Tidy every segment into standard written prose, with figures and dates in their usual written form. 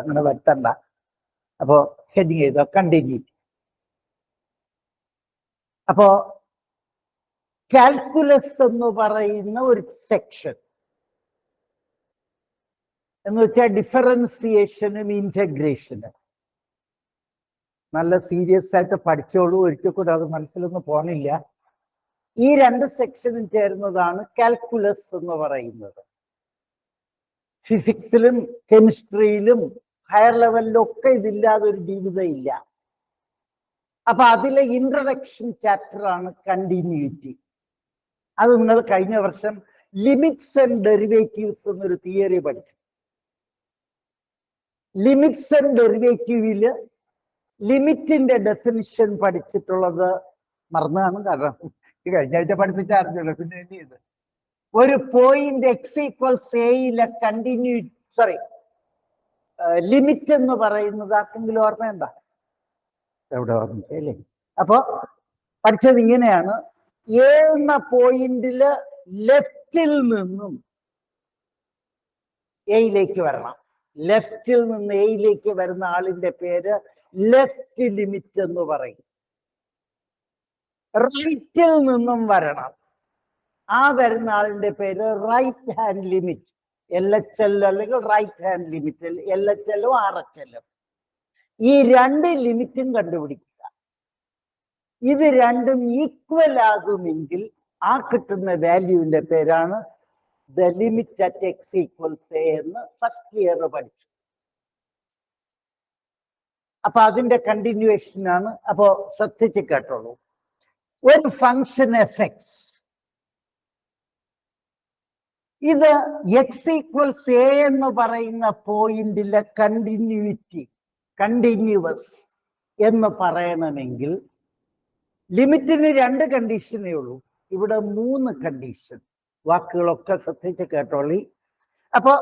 അങ്ങനെ വരുത്തണ്ട. അപ്പോ ഹെഡിങ് ചെയ്തോ കണ്ടിന്യൂറ്റി. അപ്പോ കാൽക്കുലസ് എന്ന് പറയുന്ന ഒരു സെക്ഷൻ എന്ന് വെച്ചാൽ ഡിഫറൻസിയേഷനും ഇന്റഗ്രേഷനും നല്ല സീരിയസ് ആയിട്ട് പഠിച്ചോളൂ. ഒരിക്കൽ കൂടെ അത് മനസ്സിലൊന്നും പോണില്ല. ഈ രണ്ട് സെക്ഷനും ചേരുന്നതാണ് കാൽക്കുലസ് എന്ന് പറയുന്നത്. ഫിസിക്സിലും കെമിസ്ട്രിയിലും ഹയർ ലെവലിലും ഒക്കെ ഇതില്ലാതെ ഒരു ജീവിതം ഇല്ല. അപ്പൊ അതിലെ ഇൻട്രഡക്ഷൻ ചാപ്റ്റർ ആണ് കണ്ടിന്യൂറ്റി. അത് നിങ്ങൾ കഴിഞ്ഞ വർഷം ലിമിറ്റ്സ് ആൻഡ് ഡെറിവേറ്റീവ്സ് എന്നൊരു തിയറി പഠിച്ചു. ലിമിറ്റ്സ് ആൻഡ് ഡെറിവേറ്റീവില് ലിമിറ്റിന്റെ ഡെഫിനിഷൻ പഠിച്ചിട്ടുള്ളത് മറന്നാണ്. കാരണം കഴിഞ്ഞ ആഴ്ച പഠിപ്പിച്ചായിരുന്നല്ലോ, പിന്നെ എന്ത് ചെയ്ത് ഒരു പോയിന്റ് എക്സ് ഈക്വൽസ് എയിലെ ലിമിറ്റ് എന്ന് പറയുന്നത് ആർക്കെങ്കിലും ഓർമ്മയുണ്ടോ? എവിടെ ഓർമ്മിച്ചല്ലേ? അപ്പൊ പഠിച്ചത് ഇങ്ങനെയാണ്. എ എന്ന പോയിന്റില് ലെഫ്റ്റിൽ നിന്നും എയിലേക്ക് വരണം. ലെഫ്റ്റിൽ നിന്ന് എയിലേക്ക് വരുന്ന ആളിന്റെ പേര് ലെഫ്റ്റ് ലിമിറ്റ് എന്ന് പറയും. റൈറ്റിൽ നിന്നും വരണം, ആ വരുന്ന ആളിന്റെ പേര് റൈറ്റ് ഹാൻഡ് ലിമിറ്റ്. LHL അല്ലെങ്കിൽ right hand limit, LHL RHL. ഈ രണ്ട് ലിമിറ്റും കണ്ടുപിടിക്കുക. ഇത് രണ്ടും ഈക്വൽ ആകുമെങ്കിൽ ആ കിട്ടുന്ന വാല്യൂവിന്റെ പേരാണ് the limit at X equals A എന്ന് ഫസ്റ്റ് ഇയർ പഠിച്ചു. അപ്പൊ അതിന്റെ കണ്ടിന്യൂവേഷൻ ആണ്. അപ്പോ ശ്രദ്ധിച്ച് കേട്ടോളൂ. ഒരു ഫംഗ്ഷൻ എഫ്എക്സ്, ഇത് എക്സ് ഈക്വൽസ് എ എന്ന് പറയുന്ന പോയിന്റിലെ കണ്ടിന്യൂവസ് എന്ന് പറയണമെങ്കിൽ ലിമിറ്റിന് രണ്ട് കണ്ടീഷനേ ഉള്ളൂ. ഇവിടെ മൂന്ന് കണ്ടീഷൻ. വാക്കുകളൊക്കെ ശ്രദ്ധിച്ച് കേട്ടോളി. അപ്പൊ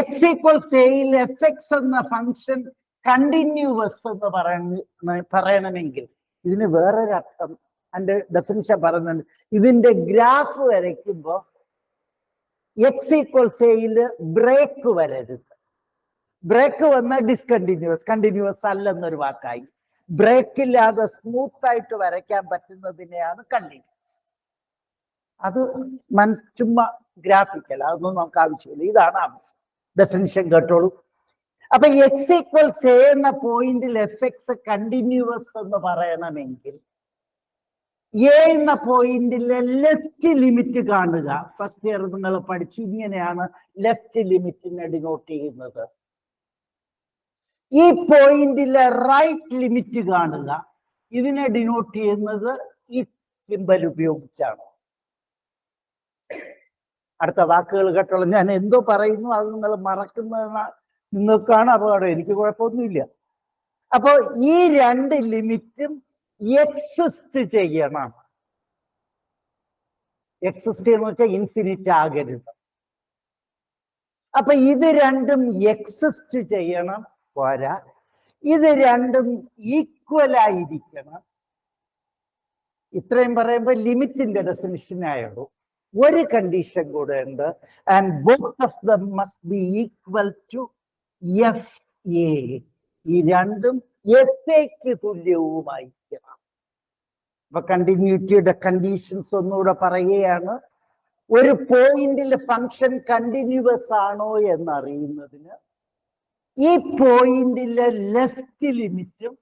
എക്സ് ഈക്വൽസ് എയിൽ എഫ് എക്സ് എന്ന ഫംഗ്ഷൻ കണ്ടിന്യൂവസ് എന്ന് പറയണമെങ്കിൽ ഇതിന് വേറൊരർത്ഥം അതിന്റെ ഡെഫിനിഷൻ പറയുന്നുണ്ട്. ഇതിന്റെ ഗ്രാഫ് വരയ്ക്കുമ്പോ എക്സ് ഈക്വൽസ് എയില് ബ്രേക്ക് വരരുത്. ബ്രേക്ക് വന്നാൽ ഡിസ്കണ്ടിന്യൂവസ്, കണ്ടിന്യൂവസ് അല്ലെന്നൊരു വാക്കായി. ബ്രേക്ക് ഇല്ലാതെ സ്മൂത്ത് ആയിട്ട് വരയ്ക്കാൻ പറ്റുന്നതിനെയാണ് കണ്ടിന്യൂവസ്. അത് ചുമ്മാ ഗ്രാഫിക്കൽ, അതൊന്നും നമുക്ക് ആവശ്യമില്ല. ഇതാണ് ആവശ്യം. ഡെഫിനിഷൻ കേട്ടോളൂ. അപ്പൊ എക്സ് ഈക്വൽസ് എ എന്ന പോയിന്റിൽ എഫ് എക്സ് കണ്ടിന്യൂവസ് എന്ന് പറയണമെങ്കിൽ എ എന്ന പോയിന്റിലെ ലെഫ്റ്റ് ലിമിറ്റ് കാണുക. ഫസ്റ്റ് ഇയർ നിങ്ങൾ പഠിച്ചു, ഇങ്ങനെയാണ് ലെഫ്റ്റ് ലിമിറ്റിനെ ഡിനോട്ട് ചെയ്യുന്നത്. ഈ പോയിന്റിലെ റൈറ്റ് ലിമിറ്റ് കാണുക. ഇതിനെ ഡിനോട്ട് ചെയ്യുന്നത് ഈ സിമ്പൽ ഉപയോഗിച്ചാണ്. അടുത്ത വാക്കുകൾ കേട്ടോളൂ. ഞാൻ എന്തോ പറയുന്നു അത് നിങ്ങൾ മറക്കുന്ന നിങ്ങൾക്കാണ് അപകടം, എനിക്ക് കുഴപ്പമൊന്നുമില്ല. അപ്പോ ഈ രണ്ട് ലിമിറ്റും എക്സിസ്റ്റ് ചെയ്യണം. എക്സിസ്റ്റ് എന്ന് വെച്ചാൽ ഇൻഫിനിറ്റ് ആകരുത്. അപ്പൊ ഇത് രണ്ടും എക്സിസ്റ്റ് ചെയ്യണം, പോരാ. ഇത് രണ്ടും ഈക്വൽ ആയിരിക്കണം. ഇത്രയും പറയുമ്പോൾ ലിമിറ്റിന്റെ ഡെഫിനിഷൻ ആയുള്ളൂ. ഒരു കണ്ടീഷൻ കൂടെ ഉണ്ട്. And both of them must be equal to F A. ഈ രണ്ടും എഫ് എക്ക് തുല്യവുമായിരിക്കണം. അപ്പൊ കണ്ടിന്യൂറ്റിയുടെ കണ്ടീഷൻസ് ഒന്നുകൂടെ പറയുകയാണ്. ഒരു പോയിന്റിൽ ഫംഗ്ഷൻ കണ്ടിന്യൂവസ് ആണോ എന്നറിയുന്നതിന് ഈ പോയിന്റിലെ ലെഫ്റ്റ് ലിമിറ്റും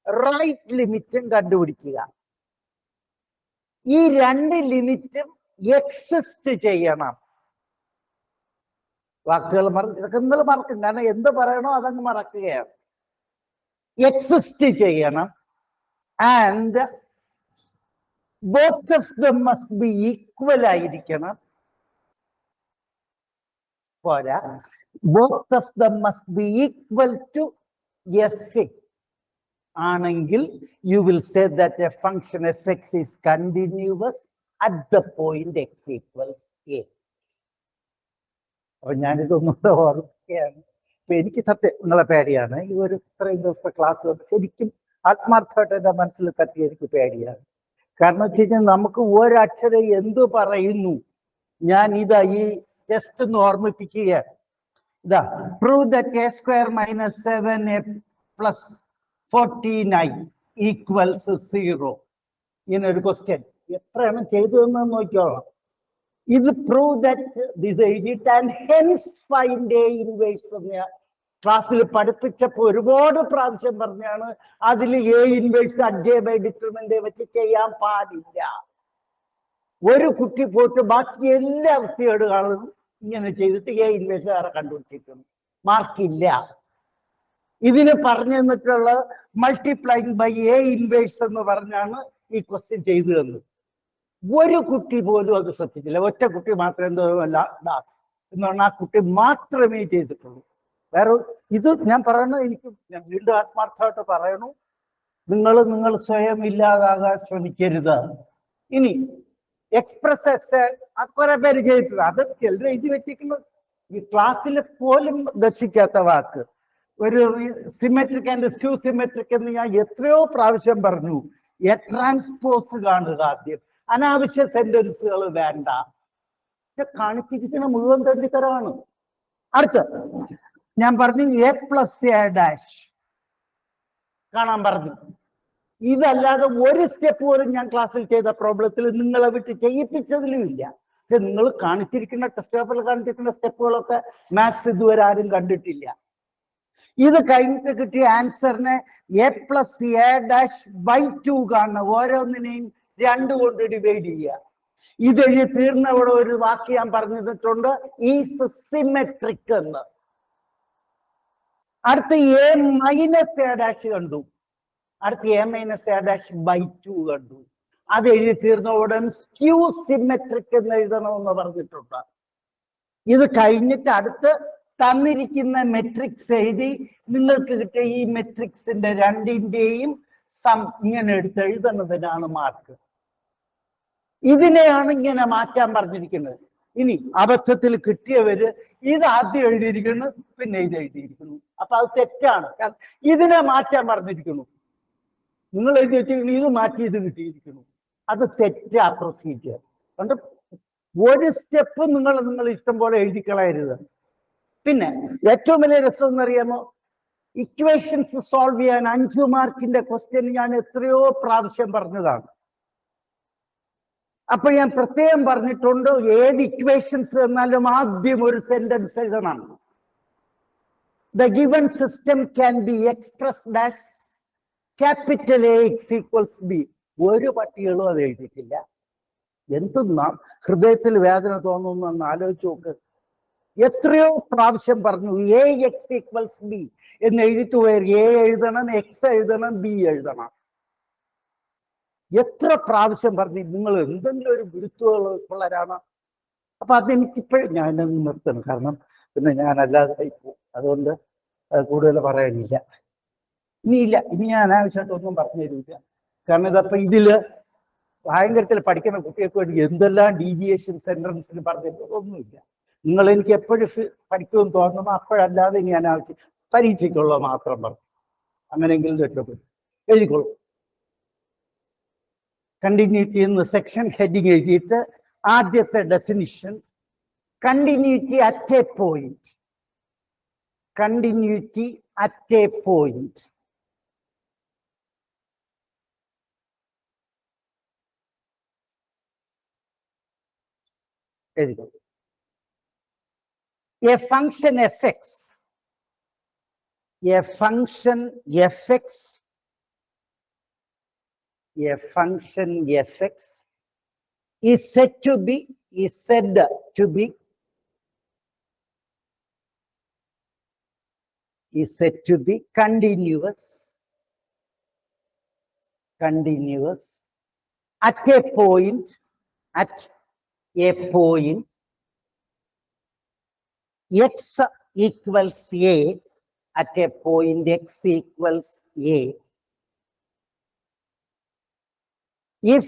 റൈറ്റ് ലിമിറ്റും കണ്ടുപിടിക്കുക. ഈ രണ്ട് ലിമിറ്റും എക്സിസ്റ്റ് ചെയ്യണം. വാക്കുകൾ ഇതൊക്കെ നിങ്ങൾ മറക്കും, കാരണം എന്ത് പറയണോ അതങ്ങ് മറക്കുകയാണ്. എക്സിസ്റ്റ് ചെയ്യണം. And both of them must be equal ആയിരിക്കണം. പോരാ, both of them must be equal to f ആണെങ്കിൽ you will say that a function fx is continuous at the point x equals a. അപ്പൊ ഞാനിതൊന്നുകൂടെ ഓർക്കുകയാണ്. അപ്പൊ എനിക്ക് സത്യം നിങ്ങളെ പേടിയാണ്. ഈ ഒരു ഇത്രയും ദിവസത്തെ ക്ലാസ് ശരിക്കും ആത്മാർത്ഥമായിട്ട് എന്റെ മനസ്സിൽ തട്ടി എനിക്ക് പേടിയാണ്. കാരണം വെച്ച് കഴിഞ്ഞാൽ നമുക്ക് ഒരക്ഷരം എന്തു പറയുന്നു, ഞാൻ ഇതാ ഈ ടെസ്റ്റ് ഒന്ന് ഓർമ്മിപ്പിക്കുകയാണ്. prove that a square minus 7a plus 49 equals 0. ഇങ്ങനൊരു ക്വസ്റ്റ്യൻ എത്രയാണ് ചെയ്തതെന്ന് നോക്കിയോളാം. ഇത് പ്രൂവ് ദാറ്റ് ദിസ് എഴുതിയിട്ട് and hence find A inverse എന്ന് ക്ലാസ്സിൽ പഠിപ്പിച്ചപ്പോൾ ഒരുപാട് പ്രാവശ്യം പറഞ്ഞാണ്. അതിൽ A inverse adjust by determinant വെച്ച് ചെയ്യാൻ പാടില്ല. ഒരു കുട്ടി പോയിട്ട് ബാക്കി എല്ലാ വൃത്തികേടുകളും ഇങ്ങനെ ചെയ്തിട്ട് എ ഇൻവേഴ്സ് വേറെ കണ്ടുപിടിച്ചിട്ടുണ്ട്, മാർക്കില്ല. ഇതിന് പറഞ്ഞു തന്നിട്ടുള്ള മൾട്ടിപ്ലൈങ് ബൈ എ ഇൻവേഴ്സ് എന്ന് പറഞ്ഞാണ് ഈ ക്വസ്റ്റ്യൻ ചെയ്തു തന്നത്. ഒരു കുട്ടി പോലും അത് ശ്രദ്ധിച്ചില്ല. ഒറ്റ കുട്ടി മാത്രമേ എന്തോ ദാസ് എന്ന് പറഞ്ഞാൽ ആ കുട്ടി മാത്രമേ ചെയ്തിട്ടുള്ളൂ. വേറെ ഇത് ഞാൻ പറയണു, ഞാൻ വീണ്ടും ആത്മാർത്ഥമായിട്ട് പറയണു, നിങ്ങൾ സ്വയം ഇല്ലാതാകാൻ ശ്രമിക്കരുത്. ഇനി എക്സ്പ്രസ് എസ് അത് കുറെ പേര് ചെയ്തിട്ടുണ്ട്. അത് ചിലർ എഴുതി വെച്ചിരിക്കുന്നത് ഈ ക്ലാസ്സിൽ പോലും ദർശിക്കാത്ത വാക്ക്. ഒരു സിമെട്രിക് ആൻഡ് സ്ക്യൂ സിമെട്രിക് എന്ന് ഞാൻ എത്രയോ പ്രാവശ്യം പറഞ്ഞു. എ ട്രാൻസ്പോസ് കാണുക ആദ്യം, അനാവശ്യ സെന്റൻസുകൾ വേണ്ട. കാണിച്ചിരിക്കുന്ന മുഴുവൻ തെണ്ടിത്തരമാണ്. അടുത്ത് ഞാൻ പറഞ്ഞു എ പ്ലസ് എ ഡാഷ് കാണാൻ പറഞ്ഞു. ഇതല്ലാതെ ഒരു സ്റ്റെപ്പ് പോലും ഞാൻ ക്ലാസ്സിൽ ചെയ്ത പ്രോബ്ലത്തിൽ നിങ്ങളെ വിട്ട് ചെയ്യിപ്പിച്ചതിലും ഇല്ല. പക്ഷെ നിങ്ങൾ കാണിച്ചിരിക്കുന്ന ടെസ്റ്റ് പേപ്പറിൽ കാണിച്ചിരിക്കുന്ന സ്റ്റെപ്പുകളൊക്കെ മാത്സ് ഇതുവരെ ആരും കണ്ടിട്ടില്ല. ഇത് കഴിഞ്ഞിട്ട് കിട്ടിയ ആൻസറിനെ a plus a dash by 2 കാണണം. ഓരോന്നിനെയും 2 കൊണ്ട് ഡിവൈഡ് ചെയ്യുക. ഇതെഴുതി തീർന്നവിടെ ഒരു വാക്ക് ഞാൻ പറഞ്ഞിട്ടുണ്ട്, ഈസ് സിമെട്രിക് എന്ന്. അടുത്ത എ മൈനസ് എ ഡാഷ് കണ്ടു. അടുത്ത A minus A dash by 2 കണ്ടു. അത് എഴുതി തീർന്ന ഉടൻ സ്ക്യൂ സിമെട്രിക് എന്ന് എഴുതണമെന്ന് പറഞ്ഞിട്ടുണ്ട്. ഇത് കഴിഞ്ഞിട്ട് അടുത്ത് തന്നിരിക്കുന്ന മെട്രിക്സ് എഴുതി നിങ്ങൾക്ക് കിട്ടിയ ഈ മെട്രിക്സിന്റെ രണ്ടിന്റെയും സം ഇങ്ങനെ എടുത്ത് എഴുതുന്നതിനാണ് മാർക്ക്. ഇതിനെയാണ് ഇങ്ങനെ മാറ്റാൻ പറഞ്ഞിരിക്കുന്നത്. ഇനി അബദ്ധത്തിൽ കിട്ടിയവര് ഇത് ആദ്യം എഴുതിയിരിക്കുന്നു, പിന്നെ ഇത് എഴുതിയിരിക്കുന്നു. അപ്പൊ അത് തെറ്റാണ്. ഇതിനെ മാറ്റാൻ പറഞ്ഞിരിക്കുന്നു. നിങ്ങൾ എഴുതി വെച്ചിരിക്കുന്നു ഇത് മാറ്റി ഇത് കിട്ടിയിരിക്കുന്നു. അത് തെറ്റാ പ്രൊസീജിയർ. അതുകൊണ്ട് ഒരു സ്റ്റെപ്പ് നിങ്ങൾ ഇഷ്ടം പോലെ എഴുതി കളയരുത്. പിന്നെ ഏറ്റവും വലിയ രസം എന്നറിയാമോ, ഇക്വേഷൻസ് സോൾവ് ചെയ്യാൻ 5 മാർക്കിന്റെ ക്വസ്റ്റ്യൻ ഞാൻ എത്രയോ പ്രാവശ്യം പറഞ്ഞതാണ്. അപ്പൊ ഞാൻ പ്രത്യേകം പറഞ്ഞിട്ടുണ്ട്, ഏത് ഇക്വേഷൻസ് എന്നാലും ആദ്യം ഒരു സെന്റൻസ് എഴുതണം. The given system can be expressed as capital A X equals B. ഒരു പട്ടികളും അത് എഴുതിയിട്ടില്ല. എന്തെന്നാ ഹൃദയത്തിൽ വേദന തോന്നുന്നു ആലോചിച്ച് നോക്ക്. എത്രയോ പ്രാവശ്യം പറഞ്ഞു എ എക്സ് ഈക്വൽസ് ബി എന്ന് എഴുതിയിട്ട് പോയാൽ എ എഴുതണം, എക്സ് എഴുതണം, ബി എഴുതണം. എത്ര പ്രാവശ്യം പറഞ്ഞു. നിങ്ങൾ എന്തെങ്കിലും ഒരു ഗുരുത്വമുള്ളവരാണ്. അപ്പൊ അതെനിക്കിപ്പോഴും ഞാനൊന്ന് നിർത്തണം, കാരണം പിന്നെ ഞാൻ അല്ലാതെ പോകും. അതുകൊണ്ട് കൂടുതൽ പറയാനില്ല. ഇനി ഞാൻ അനാവശ്യമായിട്ടൊന്നും പറഞ്ഞു തരില്ല. കാരണം ഇതപ്പൊ ഇതില് ഭയങ്കരത്തിൽ പഠിക്കുന്ന കുട്ടികൾക്ക് വേണ്ടി എന്തെല്ലാം ഡീവിയേഷൻ സെന്റൻസിന് പറഞ്ഞിട്ടൊന്നുമില്ല. നിങ്ങൾ എനിക്ക് എപ്പോഴും പഠിക്കുമെന്ന് തോന്നുമ്പോൾ അപ്പോഴല്ലാതെ ഇനി അനാവശ്യം പരീക്ഷയ്ക്കുള്ള മാത്രം പറഞ്ഞു. അങ്ങനെയെങ്കിലും രക്ഷപ്പെടും. എഴുതിക്കോളൂ. കണ്ടിന്യൂറ്റി എന്ന് സെക്ഷൻ ഹെഡിങ് എഴുതിയിട്ട് ആദ്യത്തെ definition, continuity at a point. Continuity at a point. എഴുതിക്കോളൂ. A function fx, a function fx, a function fx is said to be continuous at a point x equals a, at a point x equals a, if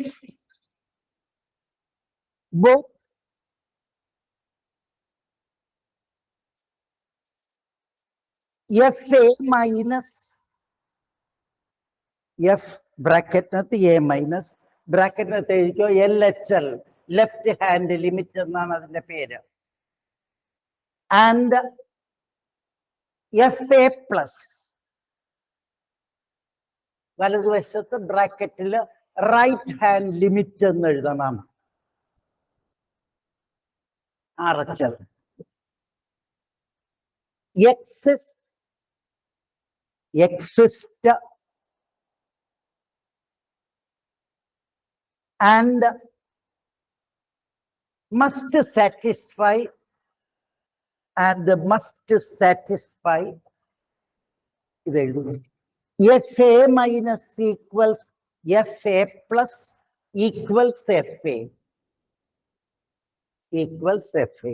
both fa minus f ബ്രാക്കറ്റിനകത്ത് a minus ബ്രാക്കറ്റിനകത്ത് എഴുതിക്കോ LHL, left hand limit എന്നാണ് അതിന്റെ പേര്. And FA plus വലതുവശത്ത് ബ്രാക്കറ്റിൽ right hand limit എന്ന് എഴുതണം. RHL exist and must satisfy ഇത് എഴുതുന്നു. FA minus equals FA plus equals FA equals FA.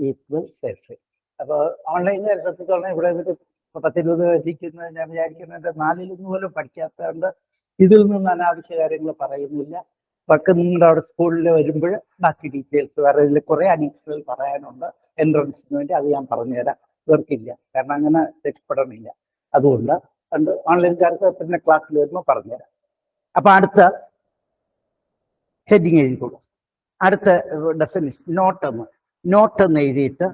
Equals FA. അപ്പോൾ ഓൺലൈനിൽ എടുത്തിട്ടുള്ള ഇവിടെ 10-20 വശിക്കുന്നത് ഞാൻ വിചാരിക്കുന്നത് 4-1 പോലും പഠിക്കാത്തതുകൊണ്ട് ഇതിൽ നിന്ന് അനാവശ്യ കാര്യങ്ങൾ പറയുന്നില്ല. പക്ഷെ നിങ്ങളുടെ അവിടെ സ്കൂളിൽ വരുമ്പോൾ ബാക്കി ഡീറ്റെയിൽസ് വേറെ ഇതിൽ കുറെ അഡീഷണൽ പറയാനുണ്ട് എൻട്രൻസിന് വേണ്ടി. അത് ഞാൻ പറഞ്ഞുതരാം. ഇവർക്കില്ല, കാരണം അങ്ങനെ രക്ഷപ്പെടണില്ല. അതുകൊണ്ട് ഓൺലൈൻകാർക്ക് പിന്നെ ക്ലാസ്സിൽ വരുമ്പോൾ പറഞ്ഞുതരാം. അപ്പൊ അടുത്ത ഹെഡിങ് എഴുതിക്കോളൂ. അടുത്ത ഡെഫിനിഷൻ നോട്ട് എന്ന് എഴുതിയിട്ട്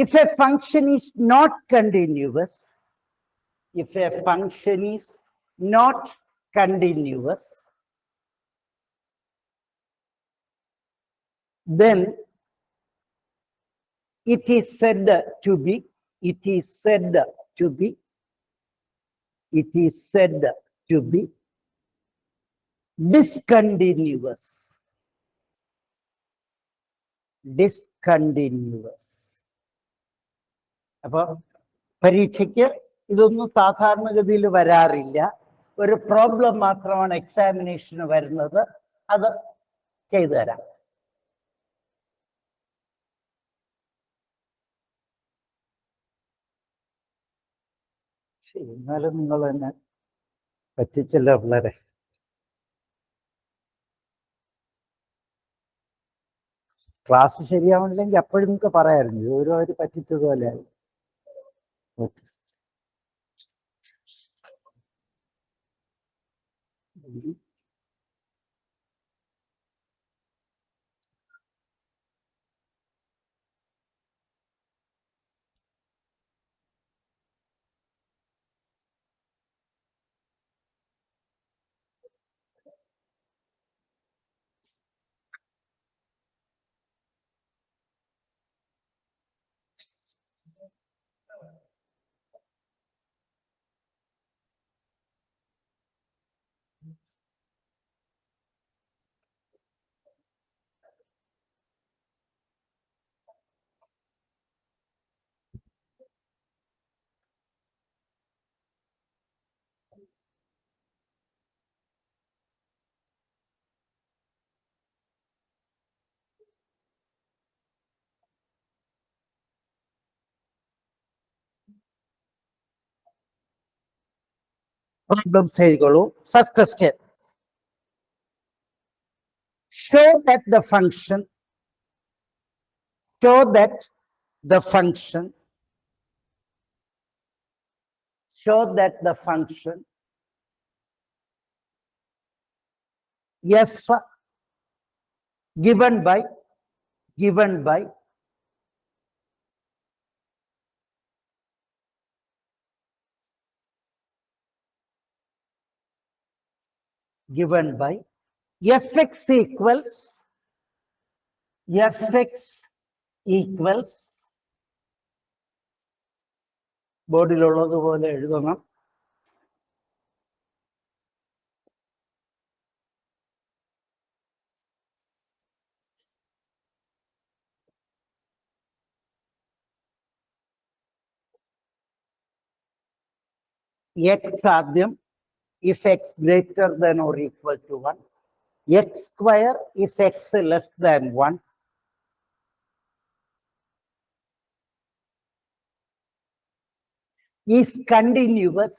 if a function is not continuous, then it is said to be discontinuous. അപ്പൊ പരീക്ഷയ്ക്ക് ഇതൊന്നും സാധാരണഗതിയിൽ വരാറില്ല. ഒരു പ്രോബ്ലം മാത്രമാണ് എക്സാമിനേഷന് വരുന്നത്. അത് ചെയ്തു തരാം. എന്നാലും നിങ്ങൾ തന്നെ പറ്റിച്ചല്ലോ പിള്ളേരെ. ക്ലാസ് ശരിയാവണില്ലെങ്കിൽ അപ്പോഴും നിങ്ങൾക്ക് പറയാമായിരുന്നു. ഓരോരു പറ്റിച്ചതുപോലെ. Problems എഴുതിക്കോളൂ. First question. Show that the function f given by fx equals ബോർഡിലുള്ളതുപോലെ എഴുതണം. x ആദ്യം, if x greater than or equal to 1, x square if x less than 1, is continuous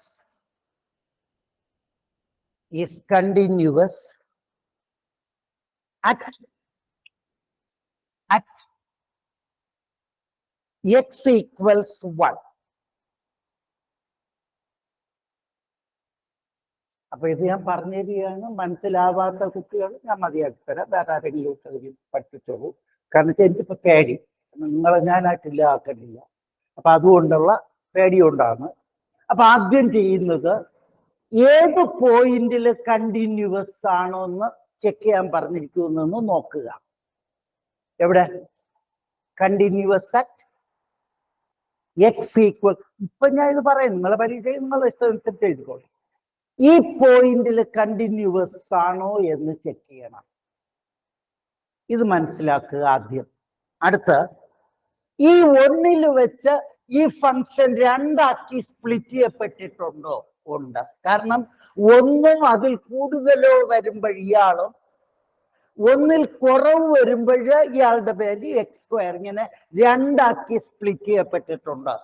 at x equals 1. അപ്പൊ ഇത് ഞാൻ പറഞ്ഞു തരികയാണ്. മനസ്സിലാവാത്ത കുട്ടികൾ ഞാൻ മതിയാക്കി തരാം, വേറെ ആരെങ്കിലും പഠിപ്പിച്ചോളൂ. കാരണം വെച്ചാൽ എനിക്കിപ്പോ പേടി, നിങ്ങളെ ഞാനായിട്ടില്ല ആക്കണില്ല. അപ്പൊ അതുകൊണ്ടുള്ള പേടി കൊണ്ടാണ്. അപ്പൊ ആദ്യം ചെയ്യുന്നത് ഏത് പോയിന്റിൽ കണ്ടിന്യൂവസ് ആണോ എന്ന് ചെക്ക് ചെയ്യാൻ പറഞ്ഞിരിക്കുന്നെന്ന് നോക്കുക. എവിടെ കണ്ടിന്യൂവസ് അറ്റ് എക്സ് ഈക്വൽ, ഇപ്പൊ ഞാൻ ഇത് പറയാം, നിങ്ങളെ പരീക്ഷയിൽ നിങ്ങൾ ഇഷ്ടമനുസരിച്ച് എഴുതിക്കോളൂ. ഈ പോയിന്റിൽ കണ്ടിന്യൂവസ് ആണോ എന്ന് ചെക്ക് ചെയ്യണം. ഇത് മനസ്സിലാക്കുക ആദ്യം. അടുത്ത് ഈ ഒന്നിൽ വെച്ച് ഈ ഫംഗ്ഷൻ രണ്ടാക്കി സ്പ്ലിറ്റ് ചെയ്യപ്പെട്ടിട്ടുണ്ടോ? ഉണ്ട്. കാരണം ഒന്നോ അതിൽ കൂടുതലോ വരുമ്പോൾ ഇയാളും, ഒന്നിൽ കുറവ് വരുമ്പോൾ ഇയാളുടെ പേര് എക്സ് സ്ക്വയർ, ഇങ്ങനെ രണ്ടാക്കി സ്പ്ലിറ്റ് ചെയ്യപ്പെട്ടിട്ടുണ്ട്.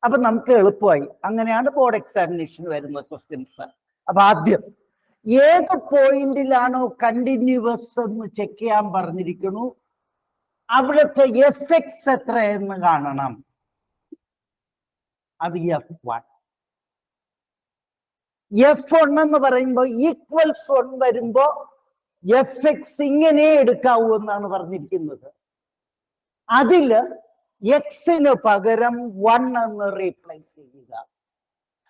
അപ്പൊ നമുക്ക് എളുപ്പമായി. അങ്ങനെയാണ് ബോർഡ് എക്സാമിനേഷൻ വരുന്ന ക്വസ്റ്റ്യൻസ്. അപ്പൊ ആദ്യം ഏത് പോയിന്റിലാണോ കണ്ടിന്യൂവസ് എന്ന് ചെക്ക് ചെയ്യാൻ പറഞ്ഞിരിക്കുന്നു, അവിടുത്തെ എഫ് എക്സ് എത്രയെന്ന് കാണണം. അത് F1. F1 എന്ന് പറയുമ്പോൾ ഈക്വൽസ് 1 വരുമ്പോ എഫ് എക്സ് ഇങ്ങനെ എടുക്കാവൂ എന്നാണ് പറഞ്ഞിരിക്കുന്നത്. അതില് എക്സിന് പകരം 1 എന്ന് റീപ്ലേസ് ചെയ്യുക.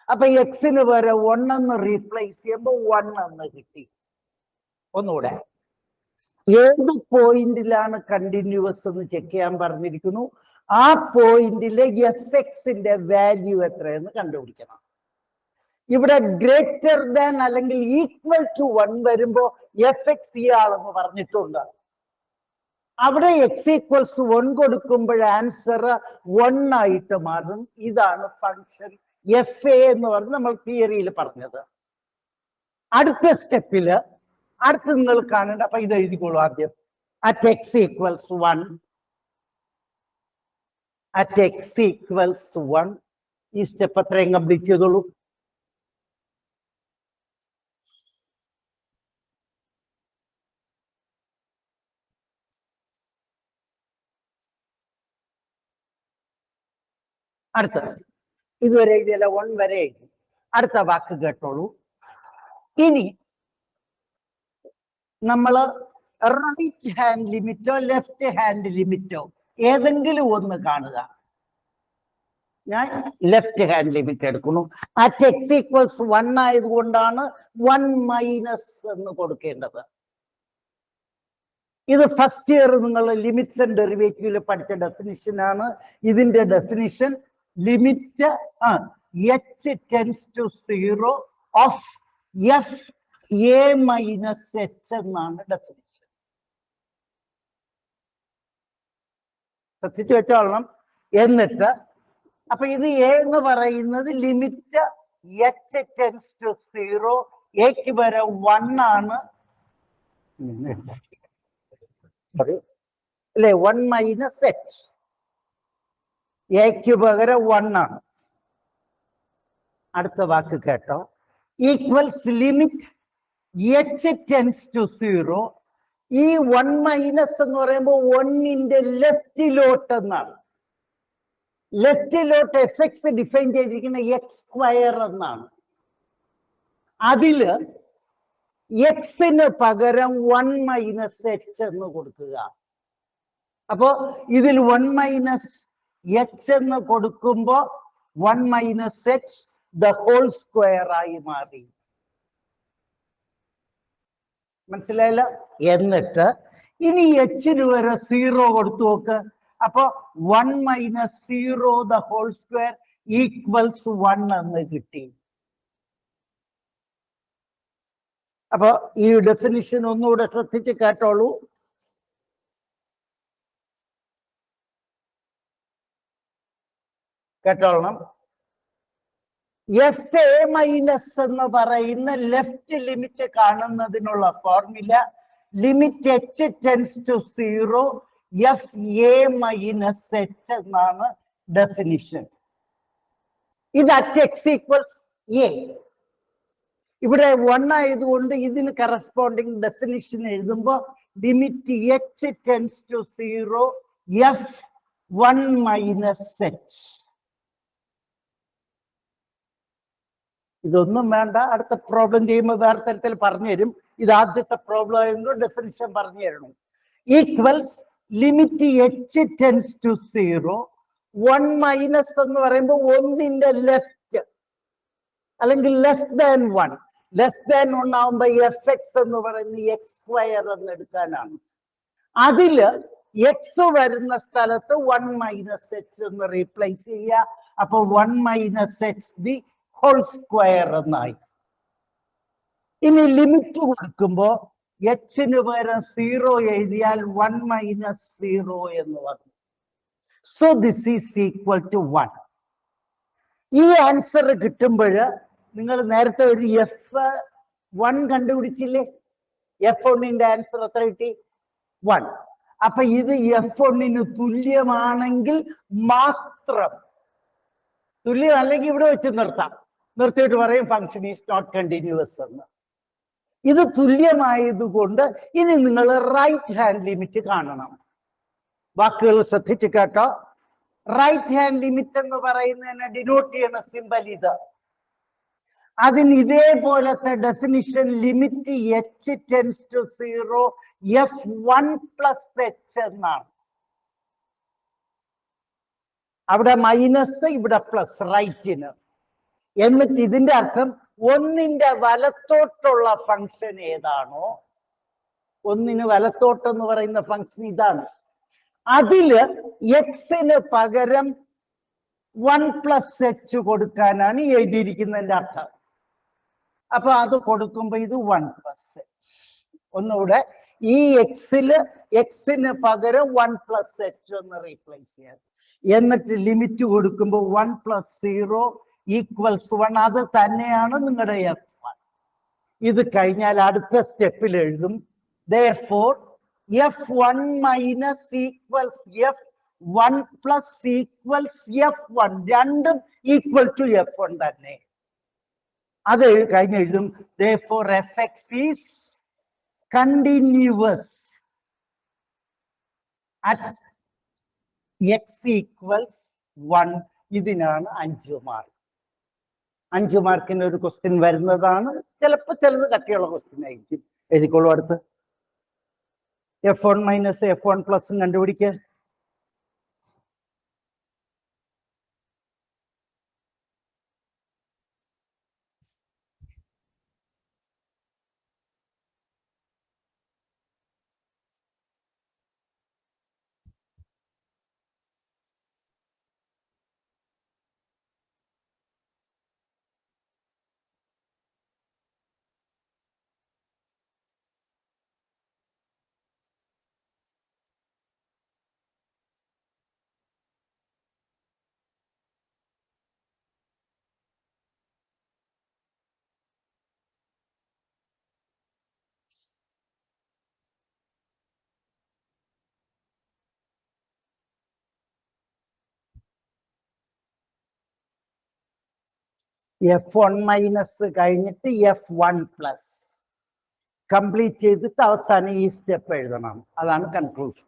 അപ്പൊ എക്സിന് പകരം 1 എന്ന് റീപ്ലേസ് ചെയ്യുമ്പോൾ 1 എന്ന് കിട്ടി. ഒന്നുകൂടെ, ഏത് പോയിന്റിലാണ് കണ്ടിന്യൂവസ് എന്ന് ചെക്ക് ചെയ്യാൻ പറഞ്ഞിരിക്കുന്നു, ആ പോയിന്റിലെ എഫ് എക്സിന്റെ വാല്യൂ എത്രയെന്ന് കണ്ടുപിടിക്കണം. ഇവിടെ ഗ്രേറ്റർ ദാൻ അല്ലെങ്കിൽ ഈക്വൽ ടു 1 വരുമ്പോ എഫ് എക്സ് ഇയാളെന്ന് പറഞ്ഞിട്ടുണ്ട്. അവിടെ എക്സ് ഈക്വൽസ് 1 കൊടുക്കുമ്പോൾ ആൻസർ 1 ആയിട്ട് മാറും. ഇതാണ് ഫംഗ്ഷൻ എഫ് എ എന്ന് പറഞ്ഞ് നമ്മൾ തിയറിയിൽ പറഞ്ഞത്. അടുത്ത സ്റ്റെപ്പില് അടുത്ത് നിങ്ങൾ കാണേണ്ട, അപ്പൊ ഇത് എഴുതിക്കോളൂ ആദ്യം. At X equals 1, at X equals 1, ഈ സ്റ്റെപ്പ് എത്രയും കംപ്ലീറ്റ് ചെയ്തോളൂ. അടുത്ത ഇതുവരെ എഴുതിയല്ല, 1 വരെ എഴുതി. അടുത്ത വാക്ക് കേട്ടോളൂ. ഇനി നമ്മൾ റൈറ്റ് ഹാൻഡ് ലിമിറ്റോ ലെഫ്റ്റ് ഹാൻഡ് ലിമിറ്റോ ഏതെങ്കിലും ഒന്ന് കാണുക. ഞാൻ ലെഫ്റ്റ് ഹാൻഡ് ലിമിറ്റ് എടുക്കുന്നു. അറ്റ് എക്സ് ഈക്വൽസ് 1 ആയതുകൊണ്ടാണ് 1 മൈനസ് എന്ന് കൊടുക്കേണ്ടത്. ഇത് ഫസ്റ്റ് ഇയർ നിങ്ങൾ ലിമിറ്റ്സ് ആൻഡ് ഡെറിവേറ്റീവിൽ പഠിച്ച ഡെഫിനിഷൻ ആണ്. ഇതിന്റെ definition limit h tends to 0 of F A minus H എന്നാണ് ഡെഫിനിഷൻ. ശ്രദ്ധിച്ചു വെച്ചോളണം. എന്നിട്ട് അപ്പൊ ഇത് എ എന്ന് പറയുന്നത് ലിമിറ്റ് h ടെൻസ് ടു 0, എക്ക് വരെ 1 ആണ് അല്ലെ, 1 മൈനസ് എച്ച്, എക്ക് പകരം 1 ആണ്. അടുത്ത വാക്ക് കേട്ടോ, equals limit h tends to 0. ഈ 1 മൈനസ് എന്ന് പറയുമ്പോൾ 1ന്റെ ലെഫ്റ്റിലോട്ട് എന്നാണ്. ലെഫ്റ്റിലോട്ട് എഫ് എക്സ് ഡിഫൈൻ ചെയ്തിരിക്കുന്ന എക്സ് സ്ക്വയർ എന്നാണ്. അതില് എക്സിന് പകരം 1 മൈനസ് എച്ച് എന്ന് കൊടുക്കുക. അപ്പോ ഇതിൽ 1 മൈനസ് എച്ച് എന്ന് കൊടുക്കുമ്പോ 1 minus H the whole square ആയി മാറി. മനസ്സിലായില്ല? എന്നിട്ട് ഇനി എച്ചിന് വരെ 0 കൊടുത്തു നോക്ക്. അപ്പൊ 1 minus 0 the whole square equals 1 എന്ന് കിട്ടി. അപ്പൊ ഈ ഡെഫിനിഷൻ ഒന്നുകൂടെ ശ്രദ്ധിച്ച് കേട്ടോളൂ. കേട്ടോളണം. എഫ് എ മൈനസ് എന്ന് പറയുന്ന ലെഫ്റ്റ് ലിമിറ്റ് കാണുന്നതിനുള്ള formula limit h tends to 0 f A minus H എന്നാണ് ഡെഫിനിഷൻ. ഇത് അറ്റ് എക്സ് ഈക്വൽ എ. ഇവിടെ 1 ആയതുകൊണ്ട് ഇതിന് കറസ്പോണ്ടിങ് ഡെഫിനിഷൻ എഴുതുമ്പോൾ limit h tends to 0 f 1 minus h. ഇതൊന്നും വേണ്ട, അടുത്ത പ്രോബ്ലം ചെയ്യുമ്പോൾ വേറെ തരത്തിൽ പറഞ്ഞു തരും. ഇത് ആദ്യത്തെ പ്രോബ്ലം ആയതുകൊണ്ട് ഡെഫിനിഷൻ പറഞ്ഞു തരണം. Equals limit h tends to 0, 1 minus എന്ന് പറയുമ്പോൾ ഒന്നിന്റെ ലെഫ്റ്റ് അല്ലെങ്കിൽ ലെസ് ദാൻ 1. ലെസ് ദാൻ 1 ആവുമ്പോ എഫ് എക്സ് എന്ന് പറയുന്നത് എക്സ് സ്ക്വയർ എന്ന് എടുക്കാനാണ്. അതില് എക്സ് വരുന്ന സ്ഥലത്ത് 1 മൈനസ് എച്ച് എന്ന് റീപ്ലേസ് ചെയ്യുക. അപ്പൊ 1 minus H the whole square എന്നായി. ഇനി ലിമിറ്റ് കൊടുക്കുമ്പോ എച്ചിന് പകരം 0 എഴുതിയാൽ 1 മൈനസ് 0 എന്ന് പറഞ്ഞു. So this is equal to 1. ഈ ആൻസർ കിട്ടുമ്പോൾ നിങ്ങൾ നേരത്തെ ഒരു F1 കണ്ടുപിടിച്ചില്ലേ? F1ന്റെ ആൻസർ എത്ര കിട്ടി? 1. അപ്പൊ ഇത് F1ന് തുല്യമാണെങ്കിൽ മാത്രം, തുല്യം അല്ലെങ്കിൽ ഇവിടെ വെച്ച് നിർത്താം. നിർത്തിയിട്ട് പറയും ഫംഗ്ഷൻ ഈസ് നോട്ട് കണ്ടിന്യൂസ് എന്ന്. ഇത് തുല്യമായതുകൊണ്ട് ഇനി നിങ്ങൾ റൈറ്റ് ഹാൻഡ് ലിമിറ്റ് കാണണം. വാക്കുകൾ ശ്രദ്ധിച്ച് കേട്ടോ. റൈറ്റ് ഹാൻഡ് ലിമിറ്റ് എന്ന് പറയുന്നതിനെ ഡിനോട്ട് ചെയ്യുന്ന സിമ്പൽ ഇത്. അതിന് ഇതേപോലത്തെ definition limit h tends to 0 f1 plus h എന്നാണ്. അവിടെ മൈനസ്, ഇവിടെ പ്ലസ് റൈറ്റിന്. എന്നിട്ട് ഇതിന്റെ അർത്ഥം ഒന്നിന്റെ വലത്തോട്ടുള്ള ഫംഗ്ഷൻ ഏതാണോ, ഒന്നിന് വലത്തോട്ടെന്ന് പറയുന്ന ഫംഗ്ഷൻ ഇതാണ്, അതില് എക്സിന് പകരം 1 പ്ലസ് h കൊടുക്കാനാണ് എഴുതിയിരിക്കുന്നതിന്റെ അർത്ഥം. അപ്പൊ അത് കൊടുക്കുമ്പോ ഇത് 1 പ്ലസ് h. ഒന്നുകൂടെ ഈ എക്സിന് പകരം 1 പ്ലസ് h ഒന്ന് റീപ്ലേസ് ചെയ്യാം. എന്നിട്ട് ലിമിറ്റ് കൊടുക്കുമ്പോൾ 1 പ്ലസ് 0 ഈക്വൽസ് 1. അത് തന്നെയാണ് നിങ്ങളുടെ F1. ഇത് കഴിഞ്ഞാൽ അടുത്ത സ്റ്റെപ്പിൽ എഴുതും therefore F1 minus equals F1 plus equals F1. രണ്ടും ഈക്വൽ ടു F1 തന്നെ. അത് കഴിഞ്ഞ് എഴുതും therefore fx is continuous at x equals 1. ഇതിനാണ് 5 മാർക്ക്. 5 മാർക്കിന് ഒരു ക്വസ്റ്റ്യൻ വരുന്നതാണ്. ചിലപ്പോൾ ചിലത് കട്ടിയുള്ള ക്വസ്റ്റ്യൻ ആയിരിക്കും. എഴുതിക്കോളൂ. അടുത്ത് F1 മൈനസ് F1 പ്ലസും കണ്ടുപിടിക്കുക. F1 മൈനസ് കഴിഞ്ഞിട്ട് F1 പ്ലസ് കംപ്ലീറ്റ് ചെയ്തിട്ട് അവസാനം ഈ സ്റ്റെപ്പ് എഴുതണം. അതാണ് കൺക്ലൂഷൻ.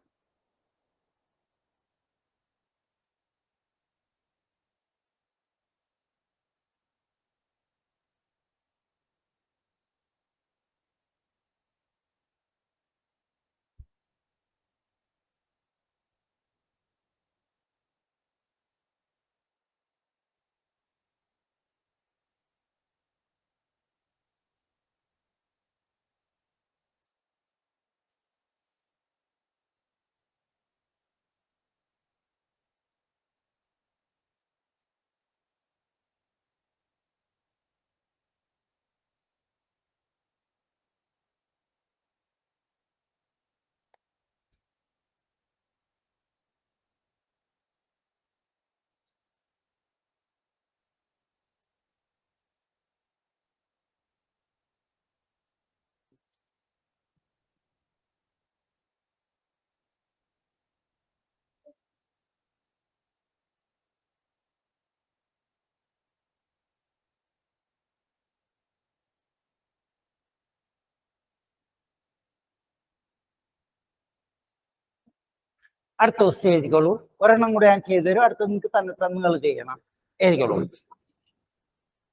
അടുത്ത ക്വസ്റ്റ്യൻ എഴുതിക്കോളൂ. ഒരെണ്ണം കൂടെ ഞാൻ ചെയ്തു തരും. അടുത്ത നിങ്ങൾക്ക് തന്നെ നിങ്ങൾ ചെയ്യണം. എഴുതിക്കോളൂ.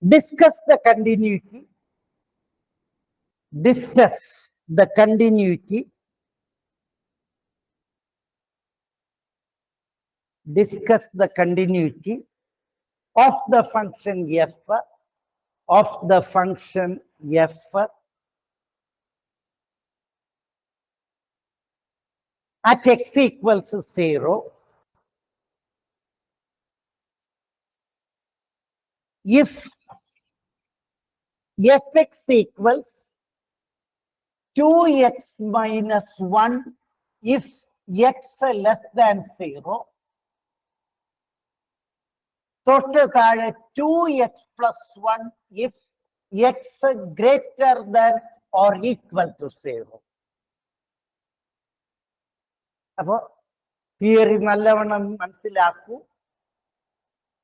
Discuss the continuity. Discuss the continuity. Discuss the continuity of the function f, of the function f at x equals 0 if fx equals 2x minus 1 if x less than 0, തൊട്ട് താഴെ 2x plus 1 if x greater than or equal to 0. അപ്പോ theory നല്ലവണ്ണം മനസ്സിലാക്കൂ.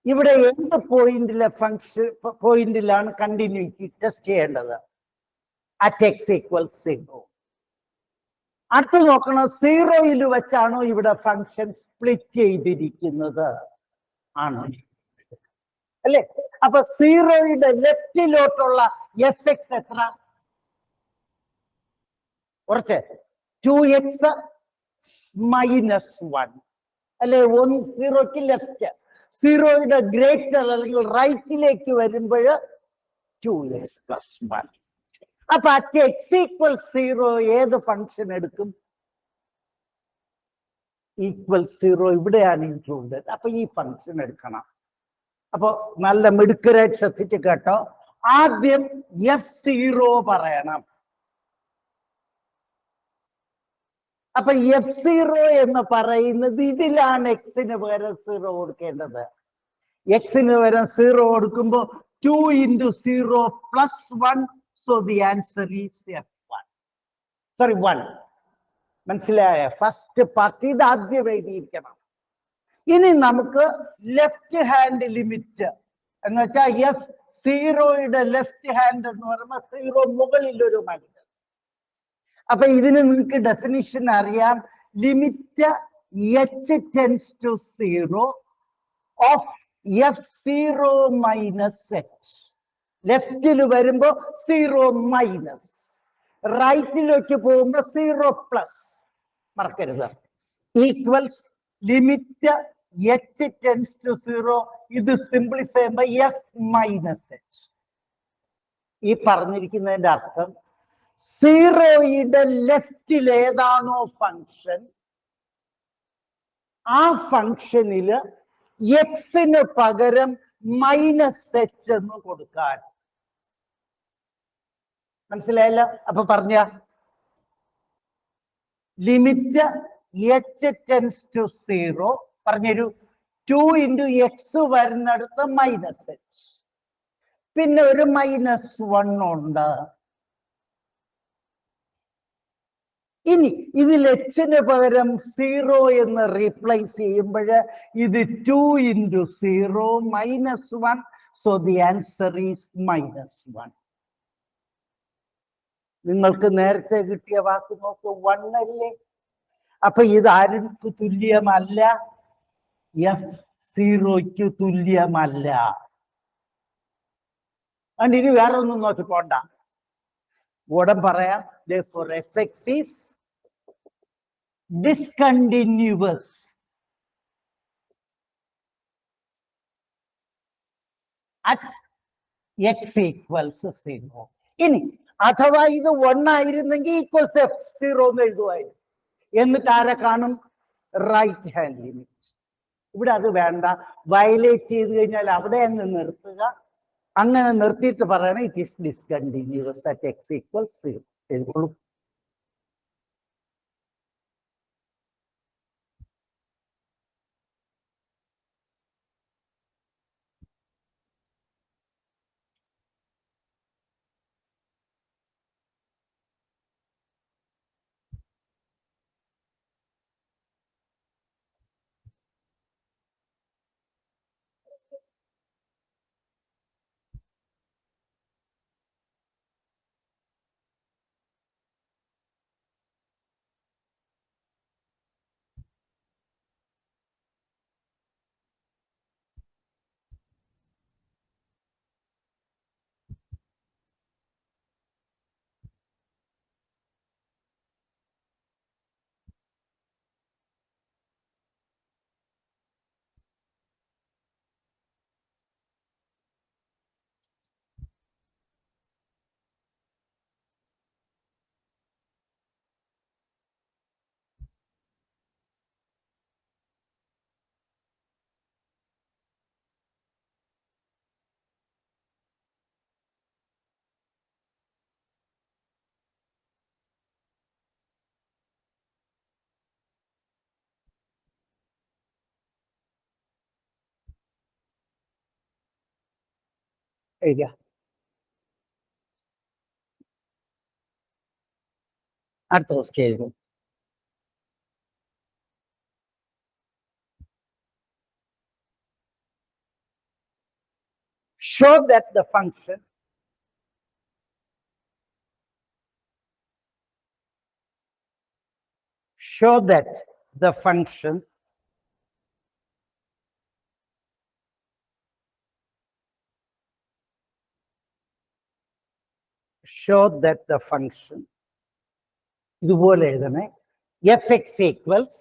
ഇവിടെ എന്ത് പോയിന്റിലെ പോയിന്റിലാണ് continuity test ചെയ്യേണ്ടത്? At x equal 0. അടുത്ത് നോക്കണം, 0-യിൽ വെച്ചാണോ ഇവിടെ ഫംഗ്ഷൻ സ്പ്ലിറ്റ് ചെയ്തിരിക്കുന്നത്? ആണ്, അല്ലെ? അപ്പൊ 0-യുടെ ലെഫ്റ്റിലോട്ടുള്ള എഫ് എക്സ് എത്ര? കുറച്ച് 2x മൈനസ് 1 അല്ലെ? 0-ക്ക് ലെഫ്റ്റ്. 0-യുടെ ഗ്രേറ്റർ അല്ലെങ്കിൽ റൈറ്റിലേക്ക് വരുമ്പോൾ 2x plus 1. അപ്പൊ അറ്റ് എക്സ് ഈക്വൽ 0 ഏത് ഫംഗ്ഷൻ എടുക്കും? ഈക്വൽ 0 ഇവിടെയാണ് ഇൻക്ലൂഡഡ്. അപ്പൊ ഈ ഫംഗ്ഷൻ എടുക്കണം. അപ്പൊ നല്ല മിടുക്കരായിട്ട് ശ്രദ്ധിച്ച് കേട്ടോ. ആദ്യം f0 പറയണം. അപ്പൊ f0 എന്ന് പറയുന്നത് ഇതിലാണ് എക്സിന് പകരം 0 കൊടുക്കേണ്ടത്. എക്സിന് പകരം 0 കൊടുക്കുമ്പോ 2 into 0 plus 1. So the answer is f1. Sorry, 1. മനസ്സിലായ? ഫസ്റ്റ് പാർട്ട് ഇത് ആദ്യം എഴുതിയിരിക്കണം. ഇനി നമുക്ക് ലെഫ്റ്റ് ഹാൻഡ് ലിമിറ്റ് എന്ന് വെച്ചാൽ f0-യുടെ ലെഫ്റ്റ് ഹാൻഡ് എന്ന് പറയുമ്പോൾ 0 മുകളിൽ ഒരു മൈനസ്. അപ്പൊ ഇതിന് നിങ്ങൾക്ക് ഡെഫിനിഷൻ അറിയാം. Limit h tends to 0 of f0 minus h. ലെഫ്റ്റിൽ വരുമ്പോ 0 മൈനസ്, റൈറ്റിലേക്ക് പോകുമ്പോ 0 പ്ലസ്. മറക്കരുത്. Equals limit h tends to 0. ഇത് സിംപ്ലിഫൈ ചെയ്യുമ്പോ f മൈനസ് h. ഈ പറഞ്ഞിരിക്കുന്നതിന്റെ അർത്ഥം 0-യുടെ ലെഫ്റ്റിൽ ഏതാണോ ഫംഗ്ഷൻ, ആ ഫംഗ്ഷനില് എക്സിന് പകരം മൈനസ് h എന്ന് കൊടുക്കാൻ. മനസ്സിലായല്ലോ? അപ്പൊ പറഞ്ഞ ലിമിറ്റ് h ടെൻസ് ടു 0 പറഞ്ഞൊരു 2 into x വരുന്നിടത്ത് മൈനസ് h, പിന്നെ ഒരു മൈനസ് 1 ഉണ്ട്. ഇനി ഇതിൽ എച്ചിന് പകരം 0 എന്ന് റീപ്ലേസ് ചെയ്യുമ്പോൾ ഇത് 2 into 0 minus 1. So the answer is minus 1. നിങ്ങൾക്ക് നേരത്തെ കിട്ടിയ വാക്ക് നോക്കൂ, 1 അല്ലേ? അപ്പൊ ഇത് ആർക്ക് തുല്യമല്ല? f0-ക്ക് തുല്യമല്ല. അതുകൊണ്ട് ഇനി വേറെ ഒന്നും നോക്കി പോണ്ട, ഉടൻ പറയാം. therefore fx is discontinuous at x equals 0. ഇനി അഥവാ ഇത് 1 ആയിരുന്നെങ്കിൽ ഈക്വൽസ് f0 എന്ന് എഴുതുമായിരുന്നു. എന്നിട്ട് ആരെ കാണും? Right hand limit. ഇവിടെ അത് വേണ്ട. വയലേറ്റ് ചെയ്ത് കഴിഞ്ഞാൽ അവിടെ അങ്ങ് നിർത്തുക. അങ്ങനെ നിർത്തിയിട്ട് പറയണം it is discontinuous at x equal 0 എഴുതുള്ളൂ. എഴുതുക. അടുത്ത ക്വസ്റ്റ്യൻ എഴുതും. Show that the function ഇതുപോലെ എഴുതണേ. fx equals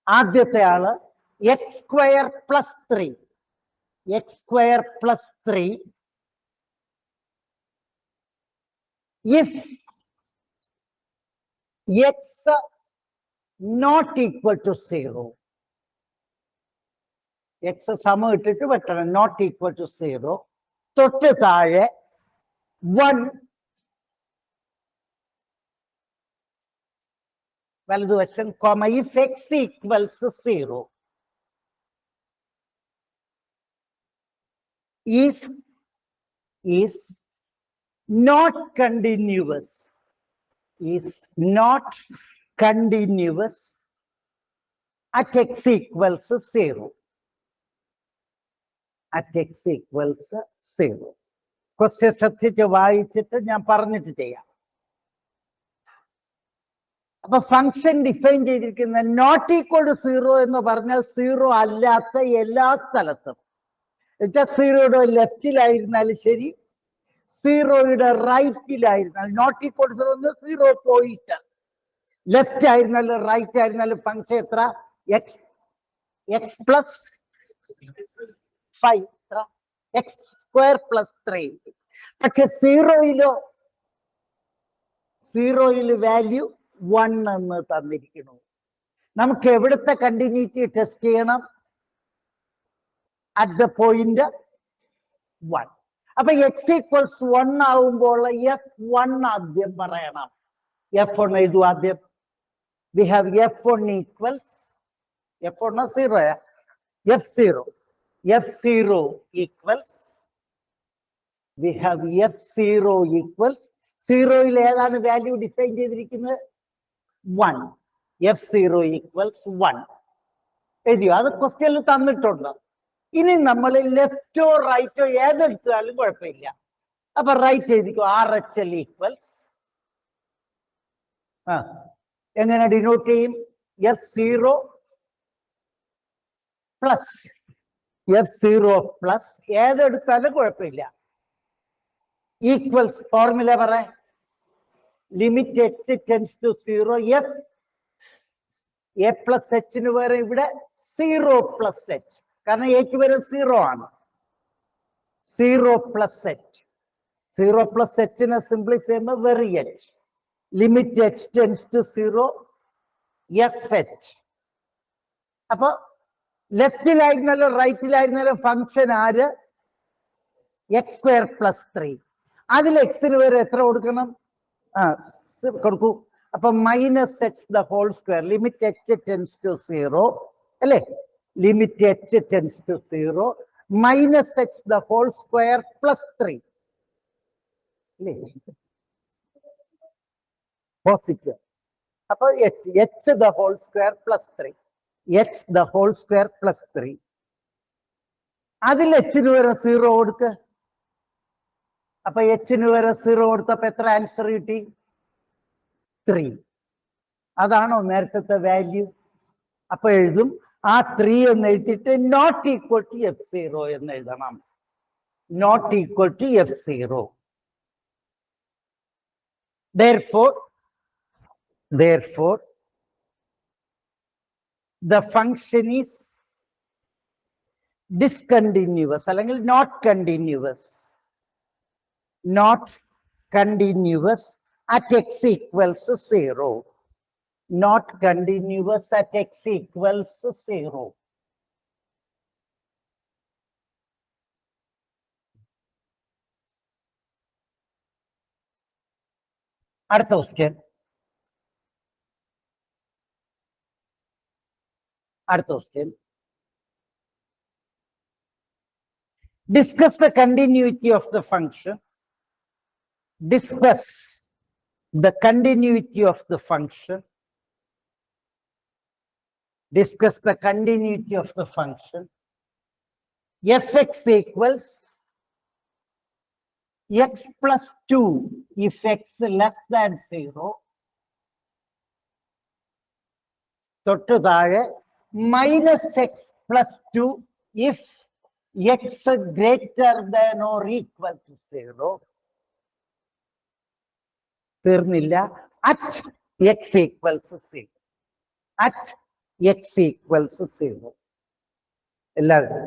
ആദ്യത്തെ ആള് X square plus 3 if x not equal to 0, x സമം ഇട്ടിട്ട് വെട്ടണം, നോട്ട് ഈക്വൽ ടു 0, തൊട്ട് താഴെ 1 വലതുവശം comma if x equals 0 is not continuous at x equals 0. Question ശ്രദ്ധിച്ച് വായിച്ചിട്ട് ഞാൻ പറഞ്ഞിട്ട് ചെയ്യാം. അപ്പൊ ഫംഗ്ഷൻ ഡിഫൈൻ ചെയ്തിരിക്കുന്ന നോട്ട് ഈക്വൽ ടു 0 എന്ന് പറഞ്ഞാൽ 0 അല്ലാത്ത എല്ലാ സ്ഥലത്തും, സീറോയുടെ ലെഫ്റ്റിലായിരുന്നാലും ശരി, സീറോയുടെ റൈറ്റിലായിരുന്നാലും, നോട്ട് ഈക്വൽ ടു 0 0 പോയിട്ട് ലെഫ്റ്റ് ആയിരുന്നാലും റൈറ്റ് ആയിരുന്നാലും ഫംഗ്ഷൻ എത്ര? X plus 5, X square plus 3. പക്ഷെ സീറോയില് വാല്യൂ 1 എന്ന് തന്നിരിക്കുന്നു. നമുക്ക് എവിടുത്തെ കണ്ടിന്യൂറ്റി ടെസ്റ്റ് ചെയ്യണം? At the point 1. അപ്പൊ എക്സ് ഈക്വൽസ് 1 ആവുമ്പോൾ F1 ആദ്യം പറയണം. F1 എഴുതു ആദ്യം. We have F1 equals F1 F0 equals we have F0 equals, സീറോയിൽ ഏതാണ് വാല്യൂ ഡിഫൈൻ ചെയ്തിരിക്കുന്നത്? 1. F0 ഈക്വൽസ് 1 എഴുതിയോ? അത് ക്വസ്റ്റ്യനിൽ തന്നിട്ടുണ്ട്. ഇനി നമ്മൾ ലെഫ്റ്റോ റൈറ്റോ ഏതെടുത്താലും കുഴപ്പമില്ല. അപ്പൊ റൈറ്റ് എഴുതിക്കോ. RHL ഈക്വൽസ് എങ്ങനെ ഡിനോട്ട് ചെയ്യും? F0 പ്ലസ് ഏതെടുത്താലും കുഴപ്പമില്ല. ഈക്വൽസ് ഫോർമുല പറ. Limit h tends to 0, a plus എച്ചിന് പകരം ഇവിടെ 0 പ്ലസ് എച്ച്, കാരണം എക്ക് വരെ 0 ആണ്. 0 പ്ലസ് എച്ചിനെ സിംപ്ലിഫൈ ചെയ്യുമ്പോൾ very h. Limit h tends to 0 FH. അപ്പൊ ലെഫ്റ്റിലായിരുന്നാലും റൈറ്റിലായിരുന്നാലും ഫംഗ്ഷൻ ആര്? X square plus 3. അതിൽ എക്സിന് വരെ എത്ര കൊടുക്കണം? കൊടുക്കൂ. അപ്പൊ minus H the whole square, limit h tends to 0 അല്ലേ? Limit h tends to 0 minus H the whole square plus 3 അല്ലേ? പോസിറ്റീവ്. അപ്പൊ h the whole square plus 3, h the whole square plus 3. അതിൽ എച്ചിന് വരെ 0 കൊടുക്ക്. അപ്പൊ എച്ചിന് വരെ 0 കൊടുത്തപ്പോ എത്ര ആൻസർ കിട്ടി? 3. അതാണോ നേരത്തെ വാല്യൂ? അപ്പൊ എഴുതും ആ 3 എന്ന് എഴുതിയിട്ട് നോട്ട് ഈക്വൽ ടു F0 എന്ന് എഴുതണം. Not equal to F0. Therefore the function is discontinuous അല്ലെങ്കിൽ not continuous at x equals 0. Not continuous at x equals 0. അടുത്ത ക്വസ്റ്റ്യൻ. അടുത്ത question. Discuss the continuity of the function. Discuss the continuity of the function. Discuss the continuity of the function. Fx equals x plus 2 if x less than 0. തൊട്ട് താഴെ minus x plus 2 if x greater than or equal to 0. തീർന്നില്ല. At x equals 0. At x equals 0. എല്ലാവരും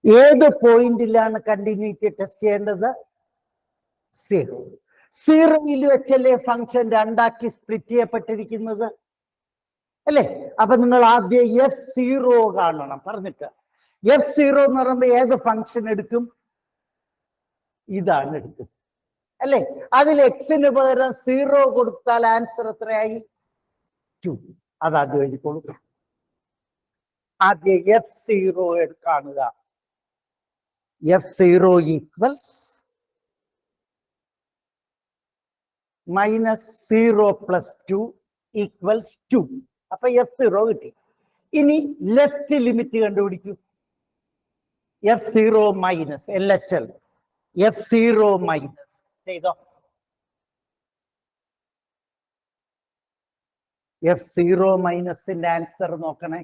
ഏത് പോയിന്റിലാണ് continuity test ചെയ്യേണ്ടത്? 0. 0യിൽ വെച്ചല്ലേ function രണ്ടാക്കി split ചെയ്യപ്പെട്ടിരിക്കുന്നത് അല്ലേ? അപ്പൊ നിങ്ങൾ ആദ്യം F0 കാണണം. പറഞ്ഞിട്ട് F0 എന്ന് പറയുമ്പോൾ ഏത് ഫംഗ്ഷൻ എടുക്കും? ഇതാണ് എടുക്കും അല്ലേ? അതിൽ എക്സിന് പകരം 0 കൊടുത്താൽ ആൻസർ എത്രയായി? 2. അതാദ്യം എഴുതിക്കോളൂ. ആദ്യം F0 കാണുക. F0 equals minus 0 plus 2 equals 2. അപ്പൊ F0 കിട്ടി. ഇനി ലെഫ്റ്റ് ലിമിറ്റ് കണ്ടുപിടിക്കൂ. F0 minus LHL. F0 minus ചെയ്തോ. F0 മൈനസിന്റെ ആൻസർ നോക്കണേ.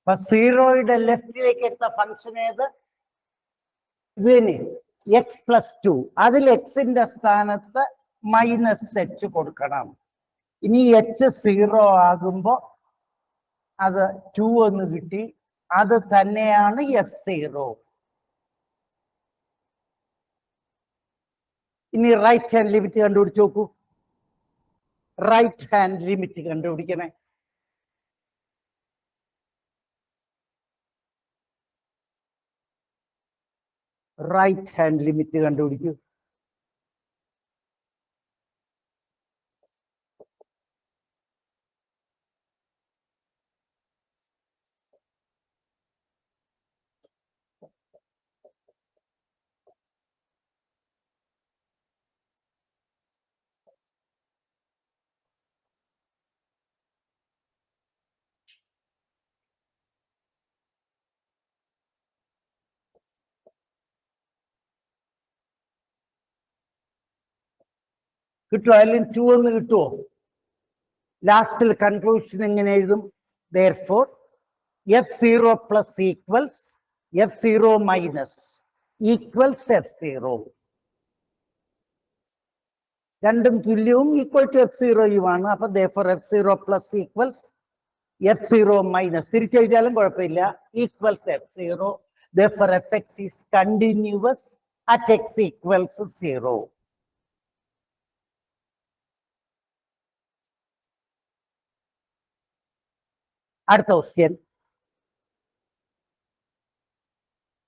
അപ്പൊ 0യുടെ ലെഫ്റ്റിലേക്ക് എത്ത ഫംഗ്ഷൻ ഏത്? ഇതിന് എക്സ് പ്ലസ് 2. അതിൽ എക്സിന്റെ സ്ഥാനത്ത് -h കൊടുക്കണം. ഇനി h 0 ആകുമ്പോ അത് 2 എന്ന് കിട്ടി. അത് തന്നെയാണ് F0. ഇനി റൈറ്റ് ഹാൻഡ് ലിമിറ്റ് കണ്ടുപിടിച്ച് നോക്കൂ. റൈറ്റ് ഹാൻഡ് ലിമിറ്റ് കണ്ടുപിടിക്കണേ. റൈറ്റ് ഹാൻഡ് ലിമിറ്റ് കണ്ടുപിടിക്കൂ. കിട്ടുമോ? അല്ലെങ്കിൽ 2 എന്ന് കിട്ടുമോ? ലാസ്റ്റിൽ കൺക്ലൂഷൻ എങ്ങനെ എഴുതും? Therefore F0 plus equals F0 minus equals F0. രണ്ടും തുല്യവും ഈക്വൽ ടു F0യുമാണ്. അപ്പൊ therefore F0 plus equals F0 minus തിരിച്ചെഴുതിയാലും കുഴപ്പമില്ല, equals F0. Therefore Fx is continuous at x equals 0. അടുത്ത question.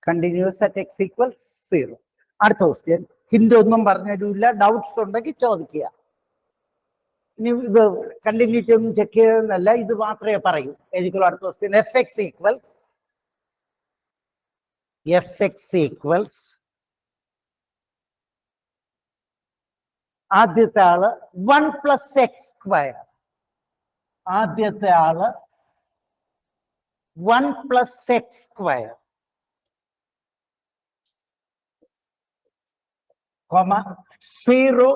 Continuous at x equals 0. അടുത്ത question. Hint ഒന്നും പറഞ്ഞിട്ടില്ല. Doubts ഉണ്ടെങ്കിൽ ചോദിക്കുക. ഇനി ഇത് കണ്ടിന്യൂറ്റി ഒന്നും ചെക്ക് ചെയ്തെന്നല്ല, ഇത് മാത്രമേ പറയൂ. എഴുതിക്കോളൂ. അടുത്ത ക്വസ്റ്റ്യൻ. Fx equals ആദ്യത്തെ ആള് 1 plus x square. ആദ്യത്തെ ആള് 1 plus x square, comma 0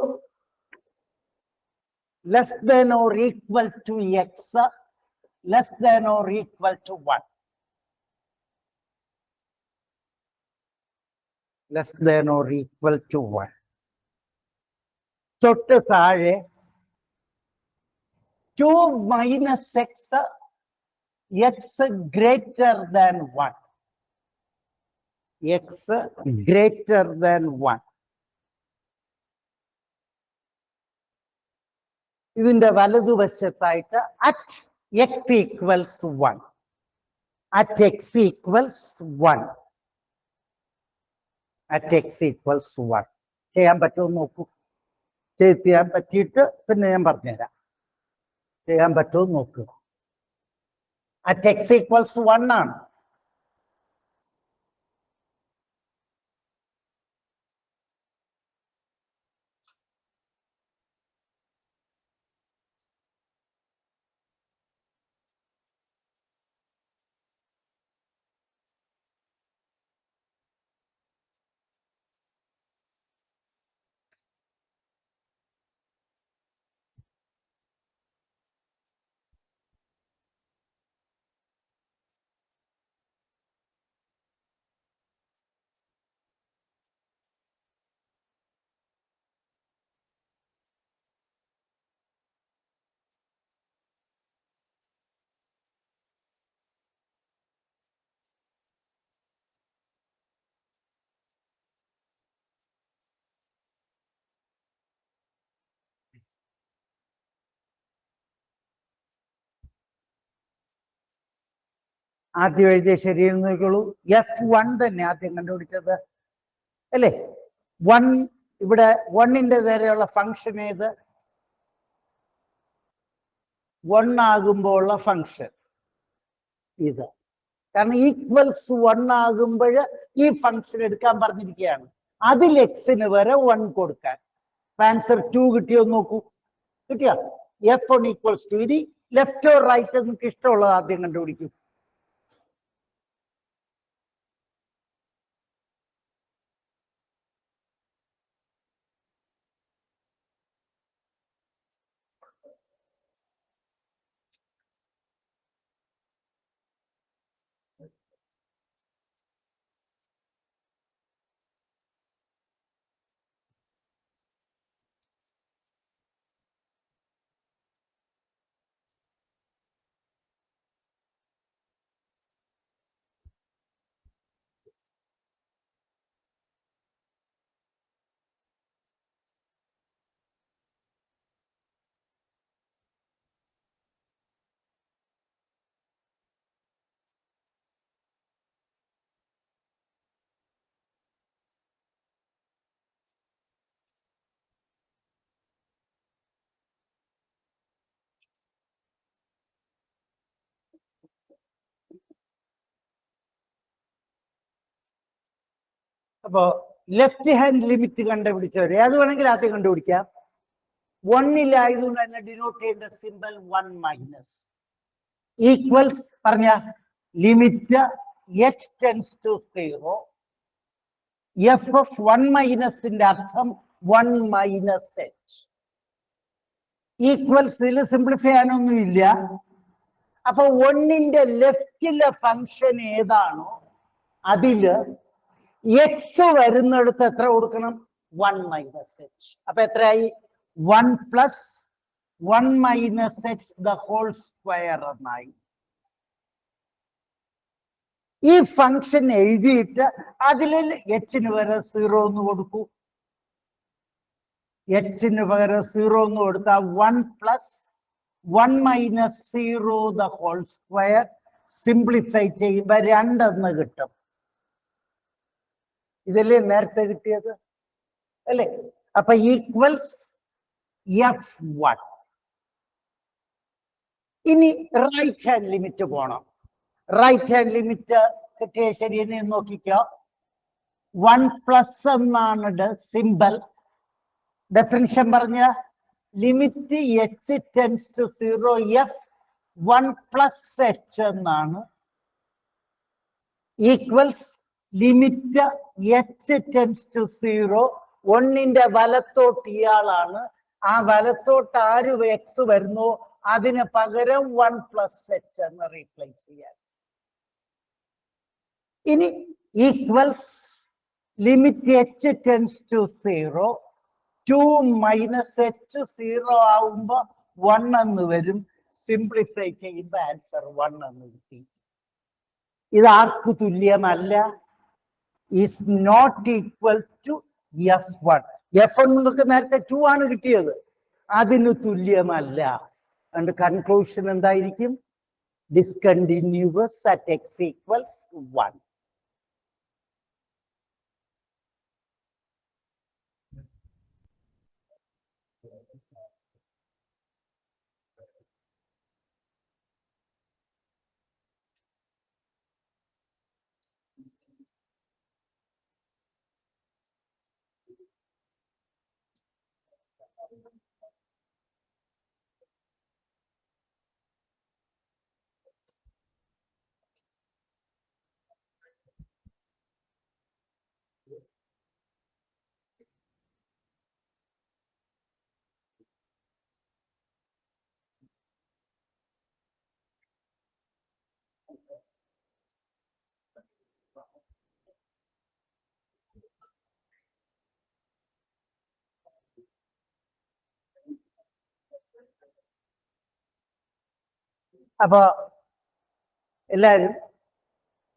less than or equal to x less than or equal to 1. Less than or equal to 1. തൊട്ട് താഴെ 2 minus x greater than 1. X greater than 1. ഇതിന്റെ വലതുവശത്തായിട്ട് at x equals 1. At x equals 1. At x equals 1. ചെയ്യാൻ പറ്റുമോ നോക്കൂ. ചെയ്യാൻ പറ്റിയിട്ട് പിന്നെ ഞാൻ പറഞ്ഞുതരാം. ചെയ്യാൻ പറ്റുമോ നോക്കുക. At x equals 1 ആണ്. ആദ്യം എഴുതിയ ശരിയെന്ന് നോക്കിക്കോളൂ. F1 തന്നെ ആദ്യം കണ്ടുപിടിച്ചത് അല്ലേ? 1 ഇവിടെ 1ന്റെ നേരെയുള്ള ഫംഗ്ഷൻ ഏത്? 1 ആകുമ്പോൾ ഉള്ള ഫംഗ്ഷൻ ഇത്. കാരണം ഈക്വൽസ് 1 ആകുമ്പോൾ ഈ ഫംഗ്ഷൻ എടുക്കാൻ പറഞ്ഞിരിക്കുകയാണ്. അതിൽ എക്സിന് വരെ 1 കൊടുക്കാൻ. ആൻസർ 2 കിട്ടിയോ നോക്കൂ. കിട്ടിയ F1 ഈക്വൽസ് 2. ഇനി ലെഫ്റ്റോ റൈറ്റ് നിങ്ങൾക്ക് ഇഷ്ടമുള്ളത് ആദ്യം കണ്ടുപിടിക്കും. അപ്പോ ലെഫ്റ്റ് ഹാൻഡ് ലിമിറ്റ് കണ്ടുപിടിച്ചവരെ അത് വേണമെങ്കിൽ ആദ്യം കണ്ടുപിടിക്കാം. 1 ആയതുകൊണ്ട് തന്നെ ഡിനോട്ട് ചെയ്യേണ്ട സിമ്പൽ 1 മൈനസ് ഈക്വൽസ് പറഞ്ഞ limit h tends to 0. F of 1 മൈനസിന്റെ അർത്ഥം 1 മൈനസ് h. ഈക്വൽസിൽ സിംപ്ലിഫൈ ചെയ്യാനൊന്നുമില്ല. അപ്പൊ 1ന്റെ ലെഫ്റ്റിലെ ഫംഗ്ഷൻ ഏതാണോ അതില് എക്സ് വരുന്നിടത്ത് എത്ര കൊടുക്കണം? 1 മൈനസ് h. അപ്പൊ എത്രയായി? 1 plus 1 minus h the whole square എന്നായി. ഈ ഫംഗ്ഷൻ എഴുതിയിട്ട് അതിൽ എച്ചിന് പകരം 0 എന്ന് കൊടുക്കൂ. എച്ചിന് പകരം 0 എന്ന് കൊടുത്താൽ 1 plus 1 minus 0 the whole square. Simplify ചെയ്യുമ്പോൾ 2 എന്ന് കിട്ടും. ഇതല്ലേ നേരത്തെ കിട്ടിയത് അല്ലേ? അപ്പൊ ഈക്വൽസ് F1. ഇനി റൈറ്റ് ഹാൻഡ് ലിമിറ്റ് പോണം. റൈറ്റ് ഹാൻഡ് ലിമിറ്റ് കിട്ടിയ ശരിയെന്ന് നോക്കിക്കോ. 1 പ്ലസ് എന്നാണ് സിമ്പൽ. ഡെഫിനിഷൻ പറഞ്ഞ limit h tends to 0 F1 plus h എന്നാണ്. Equals limit h tends to 0. 1ന്റെ വലത്തോട്ട് ഇയാളാണ്. ആ വലത്തോട്ട് ആര് എക്സ് വരുന്നു അതിന് പകരം 1 പ്ലസ് എച്ച് എന്ന് റീപ്ലേസ് ചെയ്യാൻ. ഇനി equals limit H tends to 0, 2 minus H 0 ആവുമ്പോ 1 എന്ന് വരും. സിംപ്ലിഫൈ ചെയ്യുമ്പോൾ ആൻസർ 1 എന്ന് കിട്ടി. ഇത് ആർക്ക് തുല്യമല്ല? Is not equal to F1. F1 നിങ്ങൾക്ക് നേരത്തെ 2 ആണ് കിട്ടിയത്, അതിന് തുല്യമല്ല. and കൺക്ലൂഷൻ എന്തായിരിക്കും? ഡിസ്കണ്ടിന്യൂവസ് at x equals 1. അപ്പൊ എല്ലാരും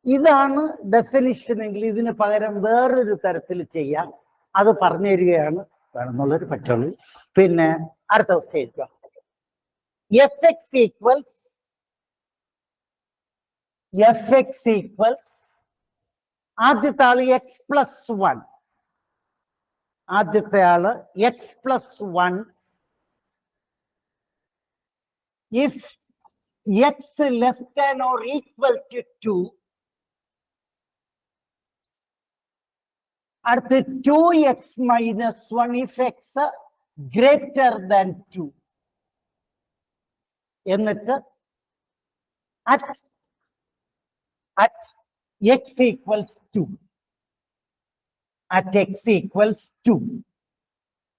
ഇതാണ് ഡെഫിനിഷൻ എങ്കിൽ ഇതിന് പകരം വേറൊരു തരത്തിൽ ചെയ്യാം. അത് പറഞ്ഞു തരികയാണ് വേണമെന്നുള്ളൊരു പറ്റുള്ളൂ. പിന്നെ അടുത്ത സ്റ്റേജ് എഫ് എക്സ് ഈക്വൽസ് ആദ്യത്തെ ആള് എക്സ് പ്ലസ് 1, ആദ്യത്തെ ആള് X plus 1 if x less than or equal to 2, അടുത്ത് 2x minus 1 if x greater than 2, എന്നിട്ട് at x equals 2, at x equals 2.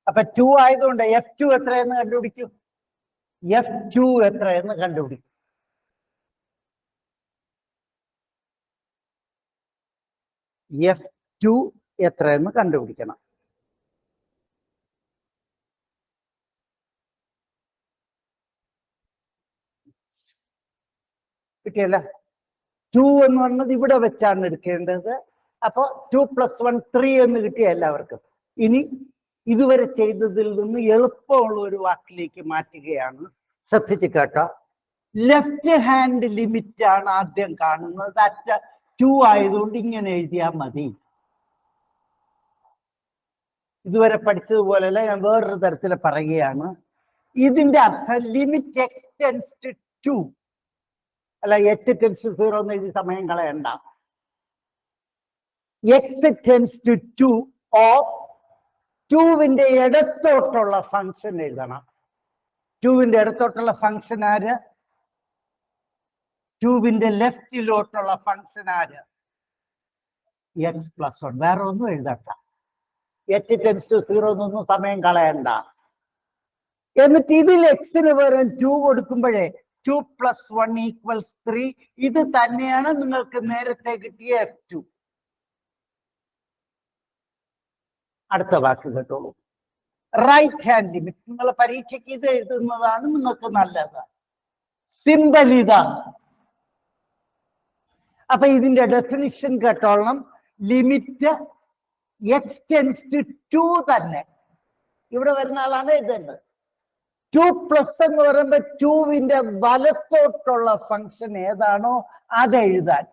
അപ്പൊ 2 ആയതുകൊണ്ട് F2 എത്രയെന്ന് കണ്ടുപിടിക്കും? F2 എത്രയെന്ന് കണ്ടുപിടിക്കും? F2 എത്രയെന്ന് കണ്ടുപിടിക്കണം. കിട്ടിയല്ല? 2 എന്ന് പറഞ്ഞത് ഇവിടെ വെച്ചാണ് എടുക്കേണ്ടത്. അപ്പൊ 2 + 1 3 എന്ന് കിട്ടിയ എല്ലാവർക്കും. ഇനി ഇതുവരെ ചെയ്തതിൽ നിന്ന് എളുപ്പമുള്ള ഒരു വാക്കിലേക്ക് മാറ്റുകയാണ്. ശ്രദ്ധിച്ച് കേട്ടോ. ലെഫ്റ്റ് ഹാൻഡ് ലിമിറ്റ് ആണ് ആദ്യം കാണുന്നത്. അറ്റ് 2 ആയതുകൊണ്ട് ഇങ്ങനെ എഴുതിയാൽ മതി. ഇതുവരെ പഠിച്ചതുപോലെയല്ല, ഞാൻ വേറൊരു തരത്തിൽ പറയുകയാണ്. ഇതിന്റെ അർത്ഥം ലിമിറ്റ് എക്സ് ടെൻസ് ടു 2, അല്ല എച്ച് ടെൻസ് ടു 0 എന്ന് എഴുതി സമയം കളയണ്ട. എക്സ് ടെൻസ് ടു 2 ഓഫ് 2വിന്റെ ഇടത്തോട്ടുള്ള ഫംഗ്ഷൻ എഴുതണം. 2വിന്റെ ഇടത്തോട്ടുള്ള ഫംഗ്ഷൻ ആര്? 2വിന്റെ ലെഫ്റ്റിലോട്ടുള്ള ഫംഗ്ഷൻ ആര്? X plus 1. വേറെ ഒന്നും എഴുതണ്ട. എച്ച് ടെൻസ് ടു 0 എന്നൊന്നും സമയം കളയണ്ട. എന്നിട്ട് ഇതിൽ എക്സിന് പകരം 2 കൊടുക്കുമ്പോഴേ 2 + 1 = 3. ഇത് തന്നെയാണ് നിങ്ങൾക്ക് നേരത്തെ കിട്ടിയ F2. അടുത്ത വാക്ക് കേട്ടോളൂ. Right hand limit. നിങ്ങൾ പരീക്ഷയ്ക്ക് ഇത് എഴുതുന്നതാണ് നിങ്ങൾക്ക് നല്ലത്. സിമ്പൽ ഇതാണ്. അപ്പൊ ഇതിന്റെ ഡെഫിനിഷൻ കേട്ടോളണം. ലിമിറ്റ് എക്സ് ടെൻസ് ടു 2 തന്നെ ഇവിടെ വരുന്ന ആളാണ് എഴുതേണ്ടത്. 2+ എന്ന് പറയുമ്പോ 2വിന്റെ വലത്തോട്ടുള്ള ഫംഗ്ഷൻ ഏതാണോ അത് എഴുതാൻ.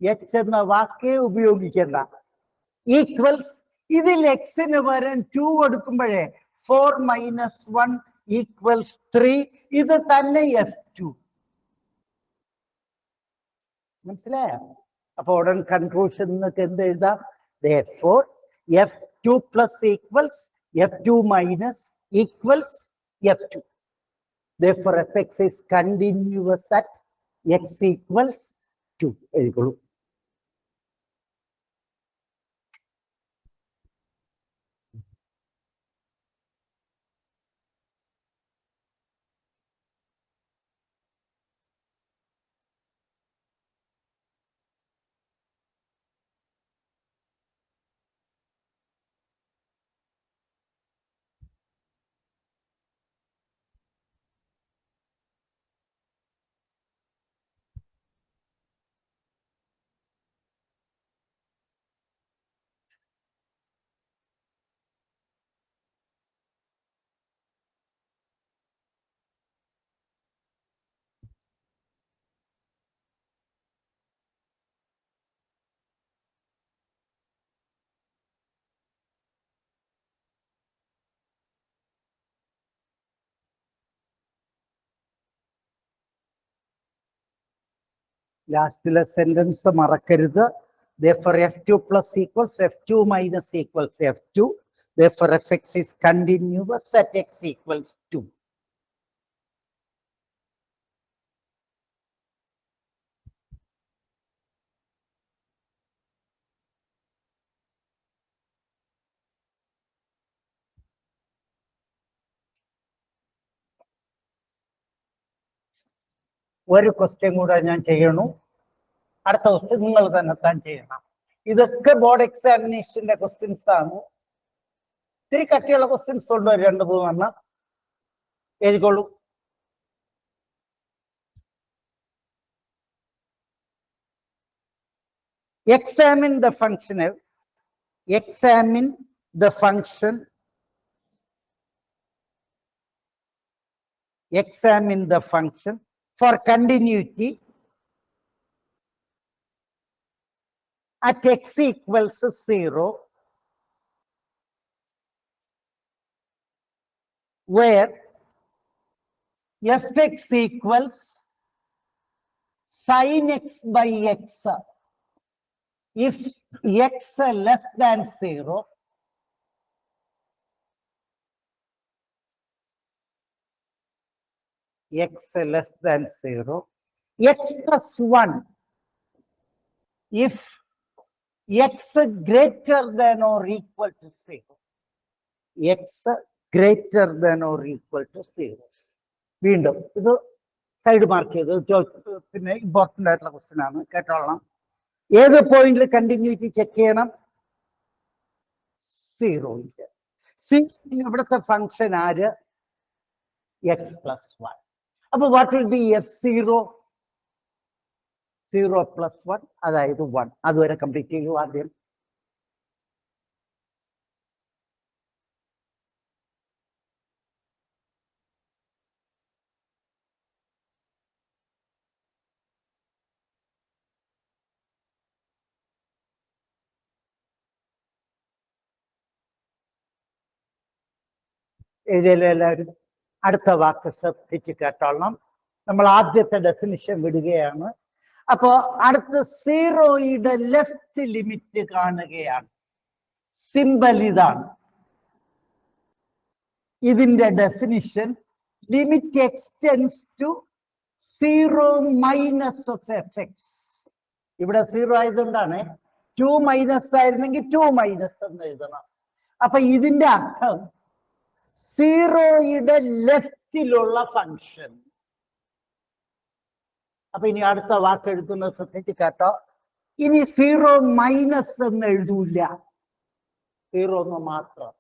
എച്ച് എന്ന വാക്കേ ഉപയോഗിക്കണ്ട. ഈക്വൽസ് ഇതിൽ എക്സിന് പകരം 2 കൊടുക്കുമ്പോഴേ 4 - 1 = 3. ഇത് തന്നെ F2. മനസ്സിലായോ? അപ്പൊ ഉടൻ കൺക്ലൂഷൻ നിങ്ങൾക്ക് എന്ത് എഴുതാം? Therefore F2 + equals F2 minus equals F2. Therefore Fx is continuous at x equals 2. എഴുതിക്കോളൂ. ലാസ്റ്റിലെ sentence മറക്കരുത്. Therefore, F2 plus equals F2 minus equals F2. Therefore, Fx is continuous at x equals 2. ഒരു question കൂടെ ഞാൻ ചെയ്യണു. അടുത്ത question നിങ്ങൾ തന്നെ ചെയ്യണം. ഇതൊക്കെ ബോർഡ് എക്സാമിനേഷന്റെ ക്വസ്റ്റ്യൻസ് ആണ്. ഇത്തിരി കട്ടിയുള്ള ക്വസ്റ്റ്യൻസ് ഉണ്ട്, 2-3 എണ്ണം എഴുതിക്കോളൂ. Examine the function. Examine the function. Examine the function for continuity at x equals 0, where fx equals sin x by x. If x less than 0, x less than 0, x plus 1. If x greater than or equal to 0. X greater than or equal to 0. വീണ്ടും ഇത് side mark ചെയ്ത് പിന്നെ important ആയിട്ടുള്ള question ആണ്, കേട്ടോളണം. ഏത് പോയിന്റിൽ continuity check ചെയ്യണം? 0. ഇവിടുത്തെ ഫംഗ്ഷൻ ആര്? x plus 1. അപ്പൊ what will be f0? 0 plus 1, അതായത് 1. അതുവരെ കംപ്ലീറ്റ് ചെയ്യൂ ആദ്യം. എഴുതിയല്ലോ അടുത്ത വാക്ക് ശ്രദ്ധിച്ച് കേട്ടോളണം. നമ്മൾ ആദ്യത്തെ ഡെഫിനിഷൻ വിടുകയാണ്. അപ്പോ അടുത്ത 0യുടെ ലെഫ്റ്റ് ലിമിറ്റ് കാണുകയാണ്. സിമ്പൽ ഇതാണ്. ഇതിന്റെ definition limit extends to 0 minus of fx. ഇവിടെ 0 ആയതുകൊണ്ടാണ്. 2 മൈനസ് ആയിരുന്നെങ്കിൽ 2 മൈനസ് എന്ന് എഴുതണം. അപ്പൊ ഇതിന്റെ അർത്ഥം 0യുടെ ലെഫ്റ്റിലുള്ള ഫംഗ്ഷൻ. അപ്പൊ ഇനി അടുത്ത വാക്ക് എഴുതുന്നത് ശ്രദ്ധിച്ച് കേട്ടോ. ഇനി 0 മൈനസ് എന്ന് എഴുതൂല, 0 എന്ന് മാത്രം.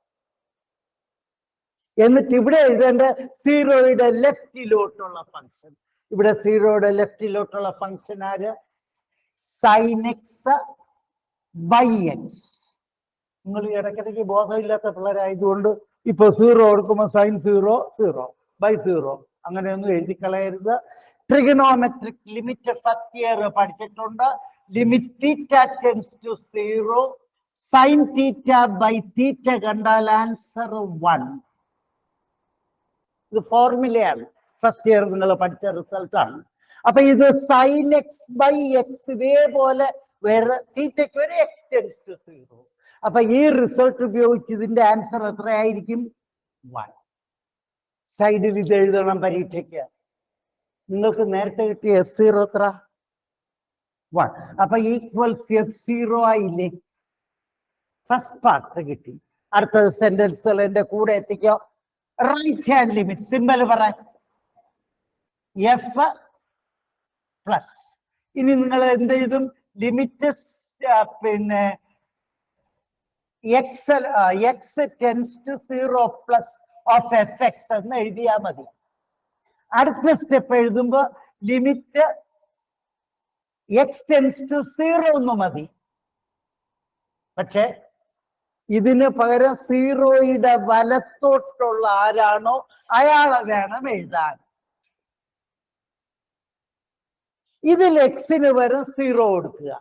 എന്നിട്ട് ഇവിടെ എഴുതേണ്ട 0യുടെ ലെഫ്റ്റിലോട്ടുള്ള ഫംഗ്ഷൻ. ഇവിടെ 0യുടെ ലെഫ്റ്റിലോട്ടുള്ള ഫംഗ്ഷൻ ആര്? Sine X by X. നിങ്ങൾ ഇടയ്ക്കിടയ്ക്ക് ബോധമില്ലാത്ത പിള്ളേരായതുകൊണ്ട് ഇപ്പൊ 0 കൊടുക്കുമ്പോൾ സൈൻ 0 0 ബൈ 0 അങ്ങനെയൊന്നും എഴുതി കളയരുത്. ട്രിഗണോമെട്രിക് ലിമിറ്റ് ഫസ്റ്റ് ഇയർ പഠിച്ചിട്ടുണ്ട്. Limit theta tends to 0, sine theta by theta കണ്ടാൽ ആൻസർ 1. ഇത് ഫോർമുലയാണ്, ഫസ്റ്റ് ഇയർ നിങ്ങൾ പഠിച്ച റിസൾട്ടാണ്. അപ്പൊ ഇത് സൈൻ എക്സ് ബൈ എക്സ് ഇതേപോലെ വേറെ തീറ്റയ്ക്ക് ഒരു എക്സ് ടെൻസ് ടു 0. അപ്പൊ ഈ റിസൾട്ട് ഉപയോഗിച്ച് ഇതിന്റെ ആൻസർ എത്രയായിരിക്കും? 1. സൈഡിൽ ഇത് എഴുതണം പരീക്ഷയ്ക്ക്. നിങ്ങൾക്ക് നേരത്തെ കിട്ടിയ f0 എത്ര? 1. അപ്പൊ ഈക്വൽസ് f0 ആയില്ലേ? ഫസ്റ്റ് പാർട്ട് കിട്ടി. അടുത്തത് സെന്റൻസുകൾ എന്റെ കൂടെ എത്തിക്കോ. റൈറ്റ് ഹാൻഡ് ലിമിറ്റ് സിമ്പൽ പറയാൻ എഫ് പ്ലസ്. ഇനി നിങ്ങൾ എന്ത് എഴുതും? ലിമിറ്റ് പിന്നെ x tends to 0 plus of F x എന്ന് എഴുതിയാൽ മതി. അടുത്ത സ്റ്റെപ്പ് എഴുതുമ്പോ ലിമിറ്റ് എക്സ് ടെൻസ് ടു 0 എന്ന് മതി. പക്ഷെ ഇതിന് പകരം 0യുടെ വലത്തോട്ടുള്ള ആരാണോ അയാളെ വേണം എഴുതാൻ. ഇതിൽ എക്സിന് വരും 0 കൊടുക്കുക.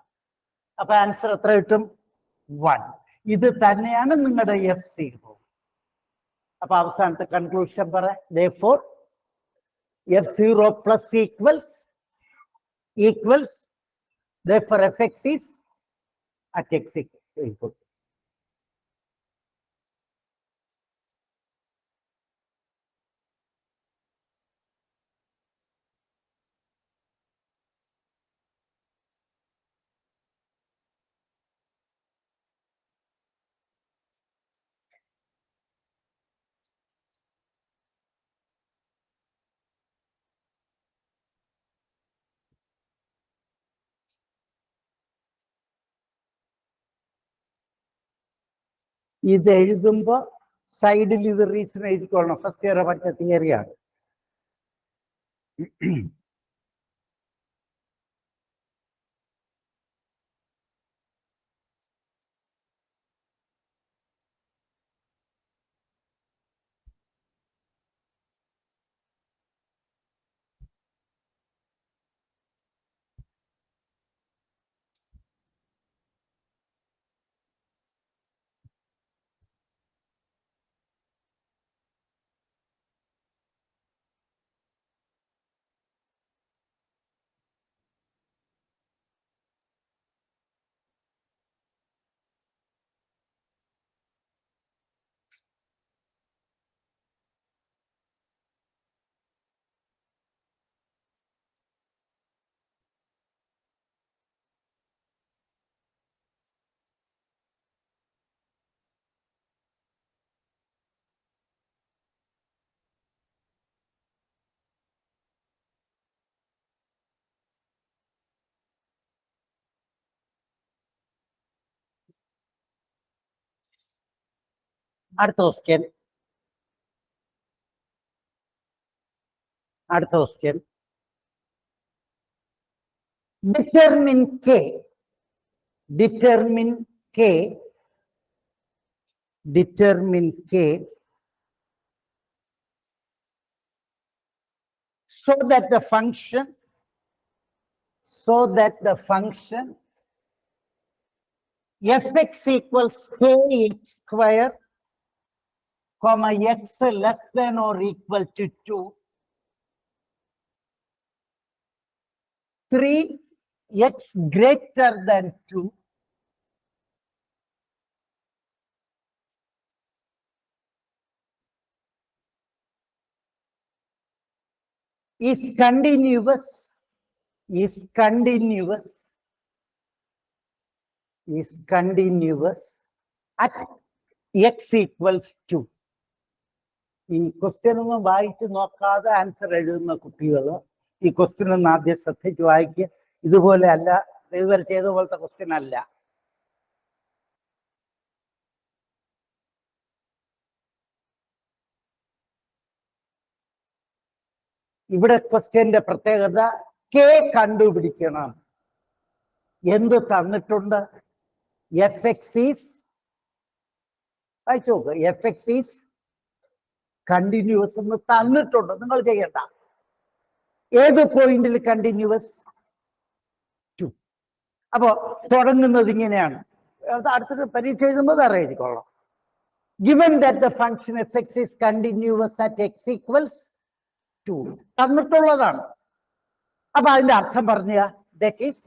അപ്പൊ ആൻസർ എത്ര കിട്ടും? 1. ഇത് തന്നെയാണ് നിങ്ങളുടെ f0. അപ്പൊ അവസാനത്തെ കൺക്ലൂഷൻ പറ. Therefore f0 plus equals Therefore, fx is at x equal. ഇത് എഴുതുമ്പോൾ സൈഡിൽ ഇത് റീസൺ എഴുതിക്കൊള്ളണം. ഫസ്റ്റ് ഇയർ പഠിച്ച തിയറിയാണ്. അടുത്ത question. Determine K so that the function fx equals kx square, comma x less than or equal to 2, 3x greater than 2, is continuous at x equals 2. ഈ question ഒന്നും വായിച്ച് നോക്കാതെ ആൻസർ എഴുതുന്ന കുട്ടികൾ ഈ question ഒന്ന് ആദ്യം ശ്രദ്ധിച്ച് വായിക്കുക. ഇതുപോലെ അല്ല, ഇതുവരെ ചെയ്ത പോലത്തെ ക്വസ്റ്റ്യൻ അല്ല. ഇവിടെ ക്വസ്റ്റ്യന്റെ പ്രത്യേകത കെ കണ്ടുപിടിക്കണം. എന്ത് തന്നിട്ടുണ്ട്? fx is, വായിച്ചു നോക്ക്, fx is കണ്ടിന്യൂസ് എന്ന് തന്നിട്ടുണ്ട്. നിങ്ങൾ ചെയ്യണ്ട. ഏത് പോയിന്റിൽ കണ്ടിന്യൂസ്? 2. അപ്പോ തുടങ്ങുന്നത് ഇങ്ങനെയാണ്. അടുത്തത് പരീക്ഷ എഴുതുമ്പോൾ വേറെ എഴുതിക്കൊള്ളാം. Given that the function fx is continuous at x equals 2, തന്നിട്ടുള്ളതാണ്. അപ്പൊ അതിന്റെ അർത്ഥം പറഞ്ഞ that is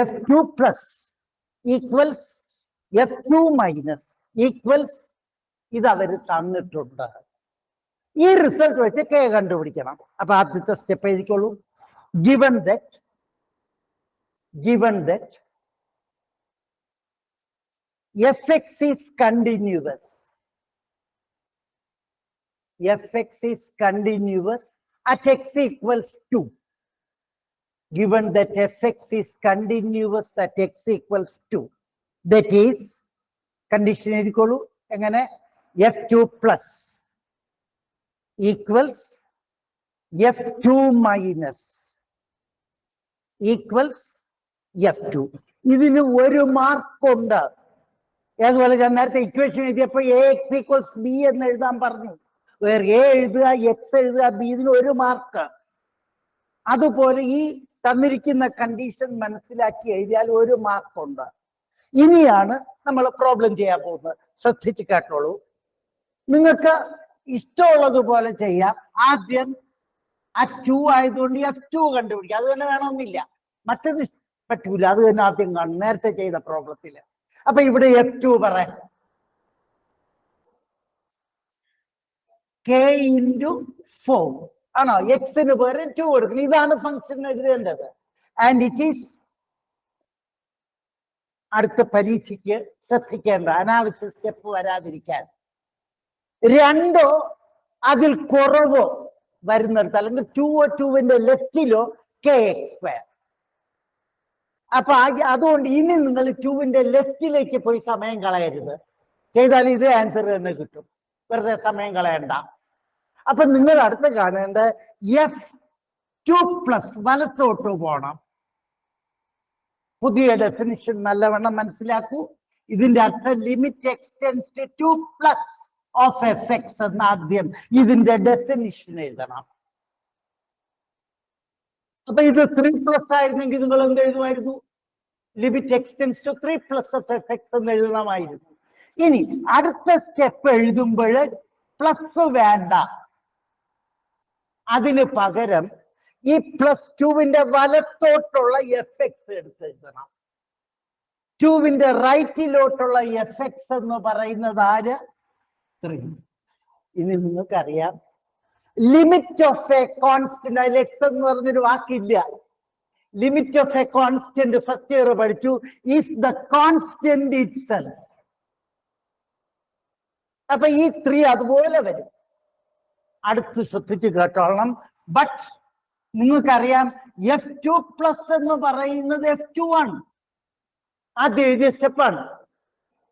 f2 plus equals f2 minus equals ഇത് അവര് തന്നിട്ടുണ്ട്. ഈ റിസൾട്ട് വെച്ച് കെ കണ്ടുപിടിക്കണം. അപ്പൊ ആദ്യത്തെ step എഴുതിക്കോളൂ. given that fx is continuous at x equals 2. Given that fx is continuous at x equals 2, that is condition എഴുതിക്കോളൂ. എങ്ങനെ? f2 plus equals f2 minus equals f2. ഇതിന് ഒരു മാർക്കുണ്ട്. അതുപോലെ ഞാൻ നേരത്തെ ഇക്വേഷൻ എഴുതിയപ്പോ ax equals b എന്ന് എഴുതാൻ പറഞ്ഞു. വേറെ a എഴുതുക, x എഴുതുക, b, ഇതിന് ഒരു മാർക്ക്. അതുപോലെ ഈ തന്നിരിക്കുന്ന കണ്ടീഷൻ മനസ്സിലാക്കി എഴുതിയാൽ ഒരു മാർക്കുണ്ട്. ഇനിയാണ് നമ്മൾ പ്രോബ്ലം ചെയ്യാൻ പോകുന്നത്. ശ്രദ്ധിച്ച് കേട്ടോളൂ. നിങ്ങൾക്ക് ഇഷ്ടമുള്ളതുപോലെ ചെയ്യാം. ആദ്യം ആ 2 ആയതുകൊണ്ട് f2 കണ്ടുപിടിക്കുക. അത് തന്നെ വേണമെന്നില്ല. മറ്റത് പറ്റൂല. അത് തന്നെ ആദ്യം കാണും, നേരത്തെ ചെയ്ത പ്രോബ്ലത്തിൽ. അപ്പൊ ഇവിടെ F2 പറയാം, K × 4 ആണോ? എക്സിന് പകരം 2 കൊടുക്കണം. ഇതാണ് ഫംഗ്ഷൻ എഴുതേണ്ടത്. ആൻഡ് ഇറ്റ് ഈസ് അടുത്ത പരീക്ഷയ്ക്ക് ശ്രദ്ധിക്കേണ്ട അനാവശ്യ സ്റ്റെപ്പ് വരാതിരിക്കാൻ. രണ്ടോ അതിൽ കുറവോ വരുന്നിടത്ത്, അല്ലെങ്കിൽ 2/2 ലെഫ്റ്റിലോ kx². അപ്പൊ അതുകൊണ്ട് ഇനി നിങ്ങൾ 2 ലെഫ്റ്റിലേക്ക് പോയി സമയം കളയരുത്. ചെയ്താൽ ഇത് ആൻസർ തന്നെ കിട്ടും, വെറുതെ സമയം കളയണ്ട. അപ്പൊ നിങ്ങൾ അടുത്ത് കാണേണ്ട F2+ വലത്തോട്ട് പോകണം. പുതിയ ഡെഫിനിഷൻ നല്ലവണ്ണം മനസ്സിലാക്കൂ. ഇതിന്റെ അർത്ഥം limit extends to 2+ of fx എന്ന് ആദ്യം ഇതിന്റെ ഡെഫിനിഷൻ എഴുതണം. അപ്പൊ ഇത് 3+ ആയിരുന്നെങ്കിൽ നിങ്ങൾ എന്ത് എഴുതുമായിരുന്നു? Limit extends to 3+ of fx എന്ന് എഴുതണമായിരുന്നു. ഇനി അടുത്ത സ്റ്റെപ്പ് എഴുതുമ്പോൾ പ്ലസ് വേണ്ട, അതിന് പകരം ഈ +2 വലത്തോട്ടുള്ള fx എടുത്ത് എഴുതണം. 2 റൈറ്റിലോട്ടുള്ള fx എന്ന് പറയുന്നത് ആര്? 3. ഇനി നിങ്ങൾക്കറിയാം ലിമിറ്റ് ഓഫ് എ കോൺസ്റ്റന്റ്, അതിൽ എക്സ് എന്ന് പറഞ്ഞൊരു വാക്കില്ല. Limit of a constant first year പഠിച്ചു, ഈസ് ദ കോൺസ്റ്റന്റ് ഇറ്റ്സെൽഫ്. അപ്പൊ ഈ 3 അതുപോലെ വരും. അടുത്ത് ശ്രദ്ധിച്ച് കേട്ടോളണം. ബട്ട് നിങ്ങൾക്കറിയാം F2+ എന്ന് പറയുന്നത് F2 ആണ്. അത് എഴുതിയ സ്റ്റെപ്പാണ്.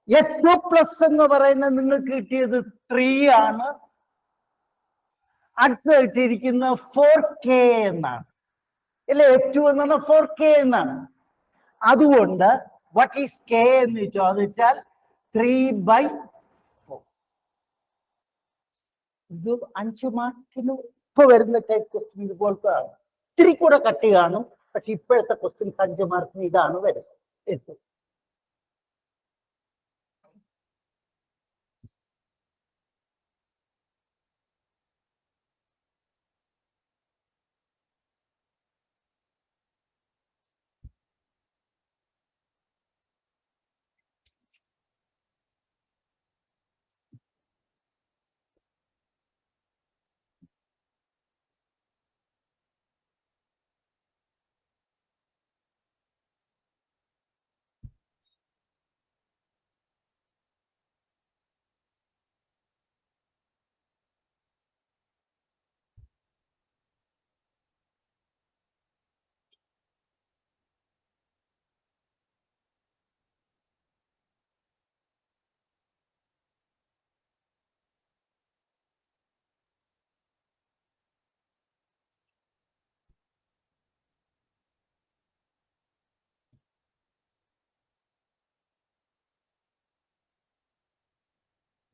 F2+ എന്ന് പറയുന്നത് നിങ്ങൾക്ക് കിട്ടിയത് 3 ആണ്. അടുത്ത് കിട്ടിയിരിക്കുന്ന 4k എന്നാണ്, അല്ലെ? F2 എന്ന് പറഞ്ഞാൽ 4k എന്നാണ്. അതുകൊണ്ട് what is k എന്ന് ചോദിച്ചാൽ 3/4. ഇത് 5 മാർക്കിന് ഇപ്പൊ വരുന്ന ടൈപ്പ് ക്വസ്റ്റ്യൻ ഇതുപോലത്തെ ഇത്തിരി കൂടെ കട്ടി കാണും. പക്ഷെ ഇപ്പോഴത്തെ ക്വസ്റ്റ്യൻസ് 5 മാർക്കിന് ഇതാണ് വരുന്നത്.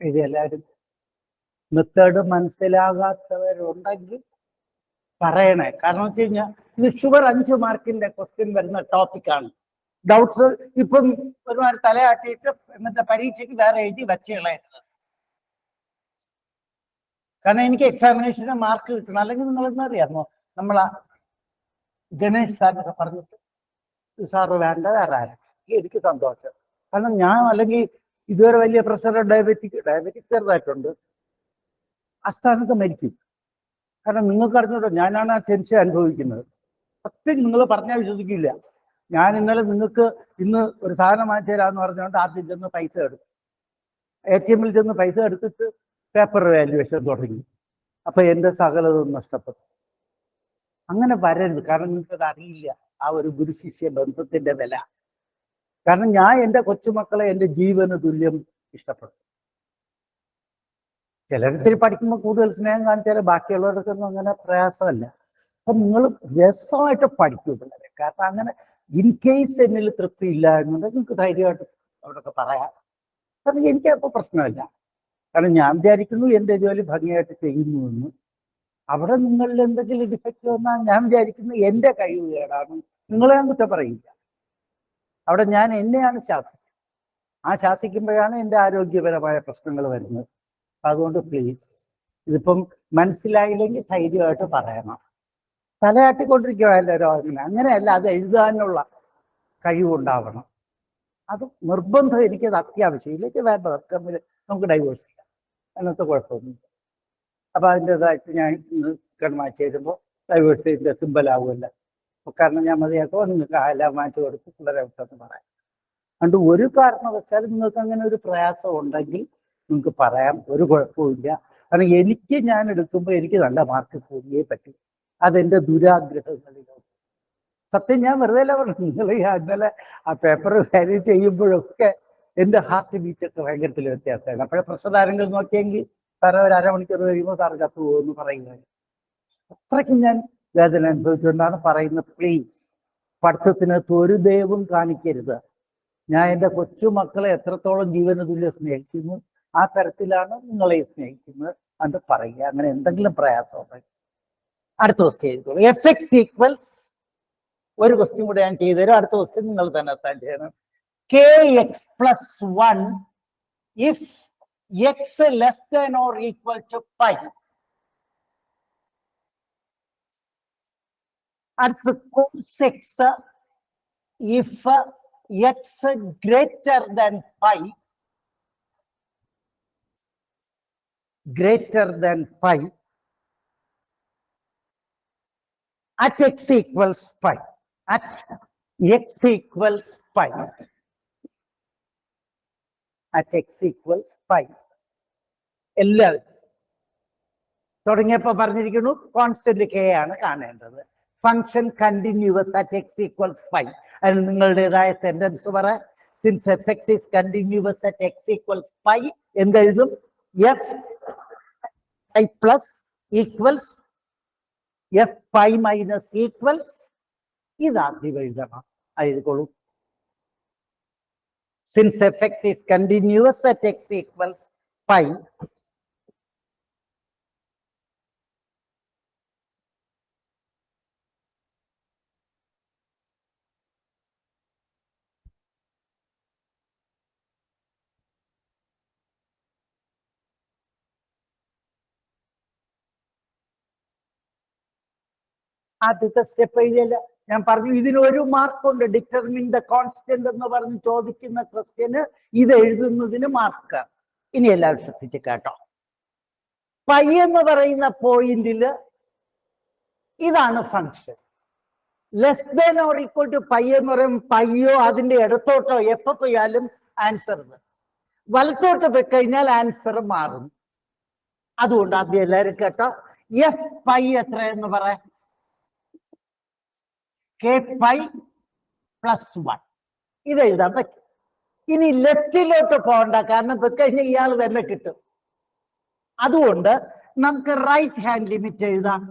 ഇത് എല്ലാവരും മെത്തേഡ് മനസ്സിലാകാത്തവരുണ്ടെങ്കിൽ പറയണേ. കാരണം വെച്ച് കഴിഞ്ഞാൽ ഇത് ഷുവർ 5 മാർക്കിന്റെ ക്വസ്റ്റ്യൻ വരുന്ന ടോപ്പിക്കാണ്. ഡൗട്ട്സ് ഇപ്പം ഒരുപാട് തലയാട്ടിയിട്ട് ഇന്നത്തെ പരീക്ഷയ്ക്ക് വേറെ എഴുതി വച്ചുകളയരുത്. കാരണം എനിക്ക് എക്സാമിനേഷന് മാർക്ക് കിട്ടണം. അല്ലെങ്കിൽ നിങ്ങൾ എന്നറിയാമോ, നമ്മളാ ഗണേഷ് സാറിനൊക്കെ പറഞ്ഞിട്ട് സാറ് വേണ്ട വേറെ ആരും, എനിക്ക് സന്തോഷം. കാരണം ഞാൻ അല്ലെങ്കിൽ ഇതുവരെ വലിയ പ്രഷർ, ഡയബറ്റിക് ചെറുതായിട്ടുണ്ട്, അസ്ഥാനത്ത് മരിക്കും. കാരണം നിങ്ങൾക്ക് അറിഞ്ഞൂടോ, ഞാനാണ് ആ ടെൻഷൻ അനുഭവിക്കുന്നത്. സത്യം നിങ്ങൾ പറഞ്ഞാൽ വിശ്വസിക്കില്ല. ഞാൻ ഇന്നലെ നിങ്ങൾക്ക് ഇന്ന് ഒരു സാധനം വാങ്ങിച്ചു തരാമെന്ന് പറഞ്ഞുകൊണ്ട് ആദ്യം ചെന്ന് പൈസ എടുത്തു, ATM-ൽ ചെന്ന് പൈസ എടുത്തിട്ട് പേപ്പർ വാല്യുവേഷൻ തുടങ്ങി. അപ്പൊ എന്റെ സകലതും നഷ്ടപ്പെട്ടു. അങ്ങനെ വരരുത്. കാരണം നിങ്ങൾക്കത് അറിയില്ല ആ ഒരു ഗുരു ശിഷ്യ ബന്ധത്തിന്റെ വില. കാരണം ഞാൻ എൻ്റെ കൊച്ചുമക്കളെ എൻ്റെ ജീവന് തുല്യം ഇഷ്ടപ്പെടും. ചിലരിത്തിരി പഠിക്കുമ്പോൾ കൂടുതൽ സ്നേഹം കാണിച്ചാൽ ബാക്കിയുള്ളവർക്കൊന്നും അങ്ങനെ പ്രയാസമല്ല. അപ്പൊ നിങ്ങൾ രസമായിട്ട് പഠിക്കൂ പിള്ളേരെ. കാരണം അങ്ങനെ ഇൻ കേസ് എന്നിൽ തൃപ്തി ഇല്ല എന്നുണ്ടെങ്കിൽ നിങ്ങൾക്ക് ധൈര്യമായിട്ട് അവിടെയൊക്കെ പറയാം. കാരണം എനിക്കപ്പോൾ പ്രശ്നമില്ല. കാരണം ഞാൻ വിചാരിക്കുന്നു എൻ്റെ ജോലി ഭംഗിയായിട്ട് ചെയ്യുന്നു എന്ന്. അവിടെ നിങ്ങളിൽ എന്തെങ്കിലും ഡിഫക്റ്റ് വന്നാൽ ഞാൻ വിചാരിക്കുന്നു എൻ്റെ കഴിവ് കേടാണ്, നിങ്ങളെ ഞാൻ കുറ്റം പറയില്ല. അവിടെ ഞാൻ എന്നെയാണ് ശാസിക്കുന്നത്. ആ ശാസിക്കുമ്പോഴാണ് എൻ്റെ ആരോഗ്യപരമായ പ്രശ്നങ്ങൾ വരുന്നത്. അതുകൊണ്ട് പ്ലീസ്, ഇതിപ്പം മനസ്സിലായില്ലെങ്കിൽ ധൈര്യമായിട്ട് പറയണം. തലയാട്ടിക്കൊണ്ടിരിക്കുക എല്ലാവരും അങ്ങനെയല്ല, അത് എഴുതാനുള്ള കഴിവുണ്ടാവണം. അത് നിർബന്ധം, എനിക്കത് അത്യാവശ്യം. ഇല്ലെങ്കിൽ വേണ്ട, നമുക്ക് ഡൈവേഴ്സ് ചെയ്യാം, അങ്ങനത്തെ കുഴപ്പമൊന്നുമില്ല. അപ്പൊ അതിൻ്റെതായിട്ട് ഞാൻ മാറ്റി എഴുതുമ്പോൾ ഡൈവേഴ്സ് ചെയ്തിന്റെ സിമ്പിൾ ആവുമല്ല. കാരണം ഞാൻ മതിയാക്കോ നിങ്ങൾക്ക് എല്ലാം മാറ്റി കൊടുത്ത് വളരെ പെട്ടെന്ന് പറയാം. അതുകൊണ്ട് ഒരു കാരണവശാലും നിങ്ങൾക്ക് അങ്ങനെ ഒരു പ്രയാസം ഉണ്ടെങ്കിൽ നിങ്ങൾക്ക് പറയാം, ഒരു കുഴപ്പമില്ല. കാരണം ഞാൻ എടുക്കുമ്പോൾ എനിക്ക് നല്ല മാർക്ക് കൂടിയേ പറ്റും. അതെന്റെ ദുരാഗ്രഹങ്ങളിലോ. സത്യം ഞാൻ വെറുതെ അല്ല പറഞ്ഞു. നിങ്ങൾ ഇന്നലെ ആ പേപ്പർ കാര്യം ചെയ്യുമ്പോഴൊക്കെ എന്റെ ഹാർട്ട് ബീറ്റ് ഒക്കെ ഭയങ്കരത്തിൽ വ്യത്യാസമാണ്. അപ്പോഴേ പ്രശ്നധാരങ്ങൾ നോക്കിയെങ്കിൽ സാറേ ഒരു അരമണിക്കൂർ കഴിയുമ്പോൾ സാറ് കത്ത് പോകുമെന്ന് പറയുന്നത്. അത്രയ്ക്ക് ഞാൻ വേദന അനുഭവിച്ചുകൊണ്ടാണ് പറയുന്നത്. പ്ലീസ്, പഠിത്തത്തിനകത്ത് ഒരു ദയവും കാണിക്കരുത്. ഞാൻ എൻ്റെ കൊച്ചുമക്കളെ എത്രത്തോളം ജീവന തുല്യം സ്നേഹിക്കുന്നു, ആ തരത്തിലാണ് നിങ്ങളെ സ്നേഹിക്കുന്നത്. അത് പറയുക. അങ്ങനെ എന്തെങ്കിലും പ്രയാസം ഉണ്ടെങ്കിൽ അടുത്ത ക്വസ്റ്റ്യൻ ചെയ്തോളൂ. എഫ് എക്സ് ഈക്വൽസ്, ഒരു ക്വസ്റ്റ്യൻ കൂടെ ഞാൻ ചെയ്തുതരും. അടുത്ത ക്വസ്റ്റ്യൻ നിങ്ങൾ തന്നെ എത്താൻ ചെയ്യണം. K x plus 1 if x less than or equal to pi. അടുത്ത cos x if x greater than pi, greater than pi at x equals pi, at x equals pi, at x equals pi. എല്ലാവരും തുടങ്ങിയപ്പോൾ പറഞ്ഞിരിക്കുന്നു constant k ആണ് കാണേണ്ടത്. Function continuous at X equals pi. അതിന് നിങ്ങളുടേതായ sentence പറ. Since f x is continuous at X equals pi എന്തെഴുതും? F pi plus equals f pi minus equals. ഇതാദ്യം എഴുതണം. എഴുതിക്കോളൂ. Since f x is continuous at X equals pi, ആദ്യത്തെ step എഴുതിയല്ല. ഞാൻ പറഞ്ഞു ഇതിനൊരു മാർക്കുണ്ട്. ഡിറ്റർമിൻ ദ കോൺസ്റ്റന്റ് എന്ന് പറഞ്ഞ് ചോദിക്കുന്ന ക്വസ്റ്റ്യന് ഇത് എഴുതുന്നതിന് മാർക്ക്. ഇനി എല്ലാവരും ശ്രദ്ധിച്ച് കേട്ടോ. പൈ എന്ന് പറയുന്ന പോയിന്റില് ഇതാണ് function. Less than or equal to pi എന്ന് പറയുമ്പോൾ പയ്യോ അതിന്റെ ഇടത്തോട്ടോ എപ്പോ പോയാലും ആൻസർ വലത്തോട്ട് പോയി കഴിഞ്ഞാൽ ആൻസർ മാറും. അതുകൊണ്ട് ആദ്യം എല്ലാവരും കേട്ടോ. എഫ് പൈ എത്ര എന്ന് പറയാം? K pi plus 1. ഇത് എഴുതാൻ പറ്റും. ഇനി ലെഫ്റ്റിലോട്ട് പോകണ്ട, കാരണം കഴിഞ്ഞാൽ ഇയാൾ തന്നെ കിട്ടും. അതുകൊണ്ട് നമുക്ക് റൈറ്റ് ഹാൻഡ് ലിമിറ്റ് എഴുതാം.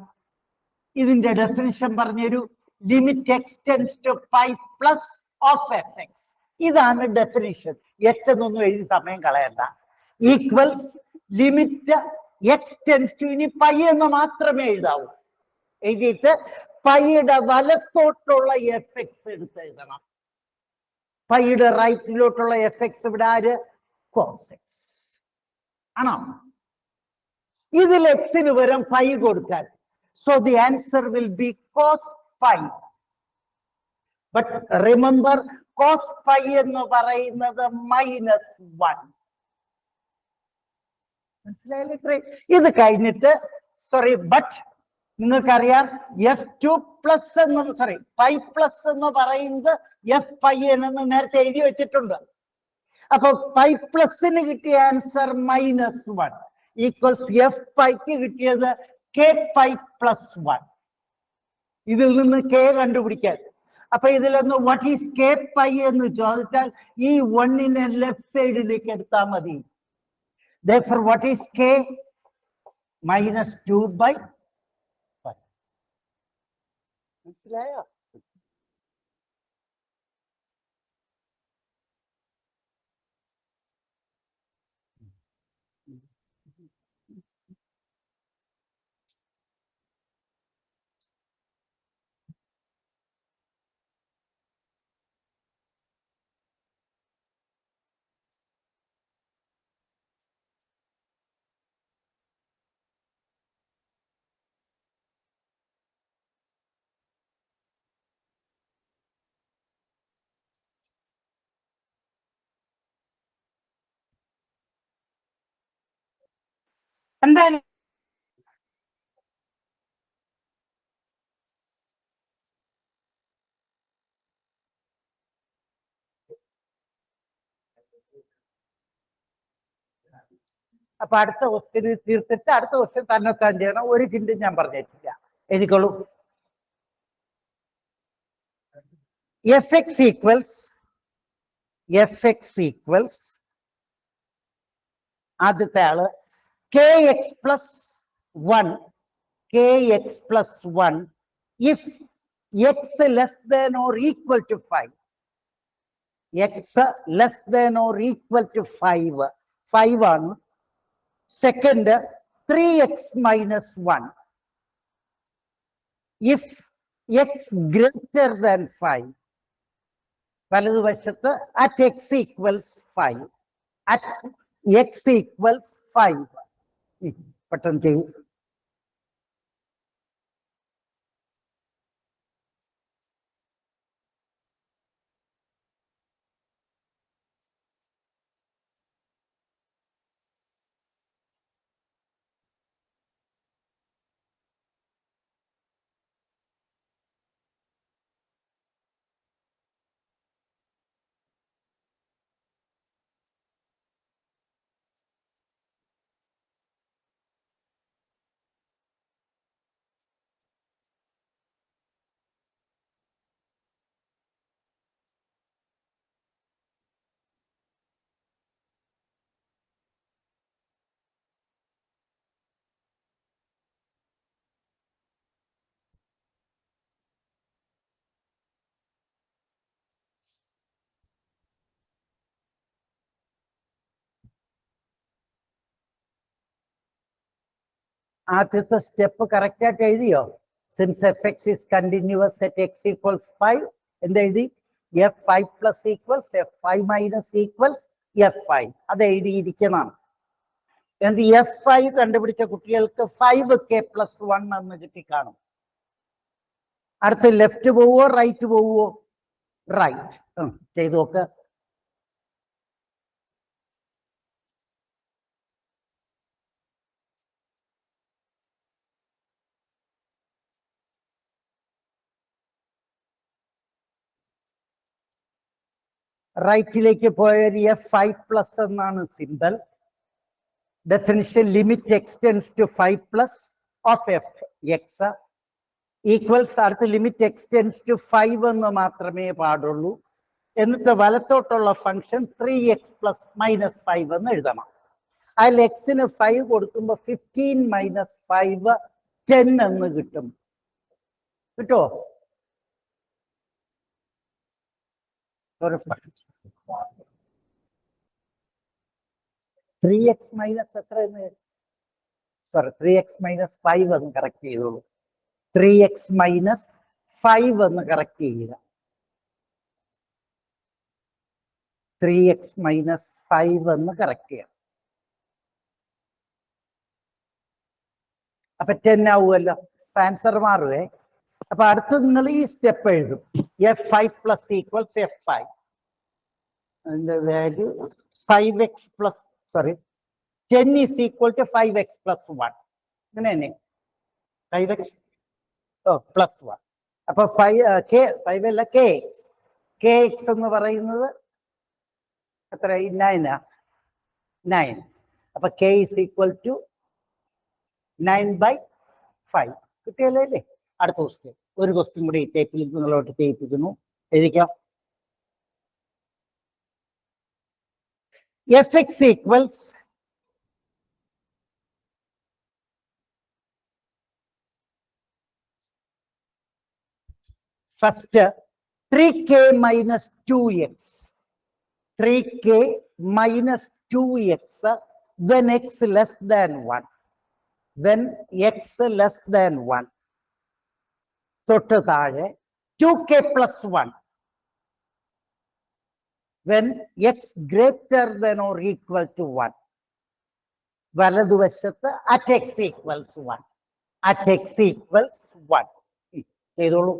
ഇതിന്റെ ഡെഫിനിഷൻ പറഞ്ഞൊരു. Limit X tends to pi plus of F X. ഇതാണ് ഡെഫിനിഷൻ. എക്സ് എന്നൊന്നും എഴുതി സമയം കളയണ്ട. Equals limit X tends to, ഇനി പൈ എന്ന് മാത്രമേ എഴുതാവൂ. എഴുതിയിട്ട് പൈയുടെ വലത്തോട്ടുള്ള എഫ് എക്സ് എടുത്ത് എഴുതണം. പൈയുടെ റൈറ്റിലോട്ടുള്ള എഫ് എക്സ് ഇവിടെ ആര്? കോസ് എക്സ് ആണോ? ഇതിൽ എക്സിന് പകരം പൈ കൊടുക്കാൻ. So the answer will be cos pi. But remember, cos pi എന്ന് പറയുന്നത് -1. മനസ്സിലായില്ലേ? ഇത്രയും. ഇത് കഴിഞ്ഞിട്ട് ബട്ട് നിങ്ങൾക്കറിയാം എഫ് ടു പ്ലസ് എന്ന് പൈ പ്ലസ് എന്ന് പറയുന്നത് എഫ് പൈ എന്ന് നേരത്തെ എഴുതി വെച്ചിട്ടുണ്ട്. അപ്പൊ പൈ പ്ലസിന് കിട്ടിയ ആൻസർ -1 ഈക്വൽസ് എഫ് പൈക്ക് കിട്ടിയത് കെ പൈ പ്ലസ് 1. ഇതിൽ നിന്ന് കെ കണ്ടുപിടിക്കാൻ. അപ്പൊ ഇതിലൊന്ന് വാട്ട് ഈസ് കെ പൈ എന്ന് ചോദിച്ചാൽ ഈ 1നെ ലെഫ്റ്റ് സൈഡിലേക്ക് എടുത്താൽ മതി. Therefore, what is k? -2/5. മനസ്സിലായോ? എന്തായാലും അപ്പൊ അടുത്ത ക്വസ്റ്റ്യൻ തീർത്തിട്ട് അടുത്ത ക്വസ്റ്റ്യൻ തന്നെത്താൻ ചെയ്യണം. ഒരു ഹിന്റും ഞാൻ പറഞ്ഞിട്ടില്ല. എഴുതിക്കോളൂ. എഫ് എക്സ് ഈക്വൽസ് ആദ്യത്തെ ആള് K x plus 1 kx plus 1 if x less than or equal to 5. X less than or equal to 5. 5 ആണ്. Second, 3x minus 1 if x greater than 5. വലതുവശത്ത് at x equals 5. At x equals 5. പെട്ടെന്ന് ചെയ്യും. ആദ്യത്തെ step correct ആയിട്ട് എഴുതിയോ? Since f x is continuous at X equals 5 എന്തെഴുതി? F 5 plus equals F 5 minus equals F 5. അത് എഴുതിയിരിക്കണം. എന്ത് എഫ് 5 കണ്ടുപിടിച്ച കുട്ടികൾക്ക് 5k+1 എന്ന് കിട്ടിക്കാണും. അടുത്ത് ലെഫ്റ്റ് പോവോ റൈറ്റ് പോവോ? റൈറ്റ്. ചെയ്തു നോക്ക്. റൈറ്റിലേക്ക് പോയാൽ എഫ് 5 പ്ലസ് എന്നാണ് symbol. Definition limit extends to 5 plus of F X equals അടുത്ത ലിമിറ്റ് എക്സ്റ്റെൻസ് ടു 5 എന്ന് മാത്രമേ പാടുള്ളൂ. എന്നിട്ട് വലത്തോട്ടുള്ള ഫംഗ്ഷൻ 3x പ്ലസ് മൈനസ് 5 എന്ന് എഴുതണം. അതിൽ എക്സിന് 5 കൊടുക്കുമ്പോൾ 15 മൈനസ് 5 10 എന്ന് കിട്ടും. കിട്ടോ? 3x മൈനസ് എത്ര? സോറി 3x മൈനസ് 5 എന്ന് കറക്റ്റ് ചെയ്തോളൂ. 3x മൈനസ് 5 എന്ന് കറക്റ്റ് ചെയ്യുക. 3x മൈനസ് 5 എന്ന് കറക്റ്റ് ചെയ്യാം. അപ്പൊ 10 ആവുമല്ലോ. ആൻസർ മാറുവേ. അപ്പൊ അടുത്ത് നിങ്ങൾ ഈ സ്റ്റെപ്പ് എഴുതും. F 5 plus equals F 5. അതിന്റെ value 5x plus sorry 10 is equal to 5x plus 1. അങ്ങനെ തന്നെ 5x പ്ലസ് 1. അപ്പൊ 5 അല്ല kx എന്ന് പറയുന്നത് എത്ര? 9. അപ്പൊ k ഈസ് ഈക്വൽ ടു 9/5. കിട്ടിയല്ലേ അല്ലേ? അടുത്ത ക്വസ്റ്റ്യൻ. ഒരു ക്വസ്റ്റ്യൻ കൂടി ടേപ്പിൽ നിങ്ങളോട്ട് ചെയ്യിപ്പിക്കുന്നു. എഴുതിക്കാം. F X equals first 3k minus 2x. 3k minus 2x when x less than 1. Then x less than 1. തൊട്ട് താഴെ 2k plus 1 when x greater than or equal to 1. വലതുവശത്ത് at x equals 1. At x equals 1. ചെയ്തോളൂ.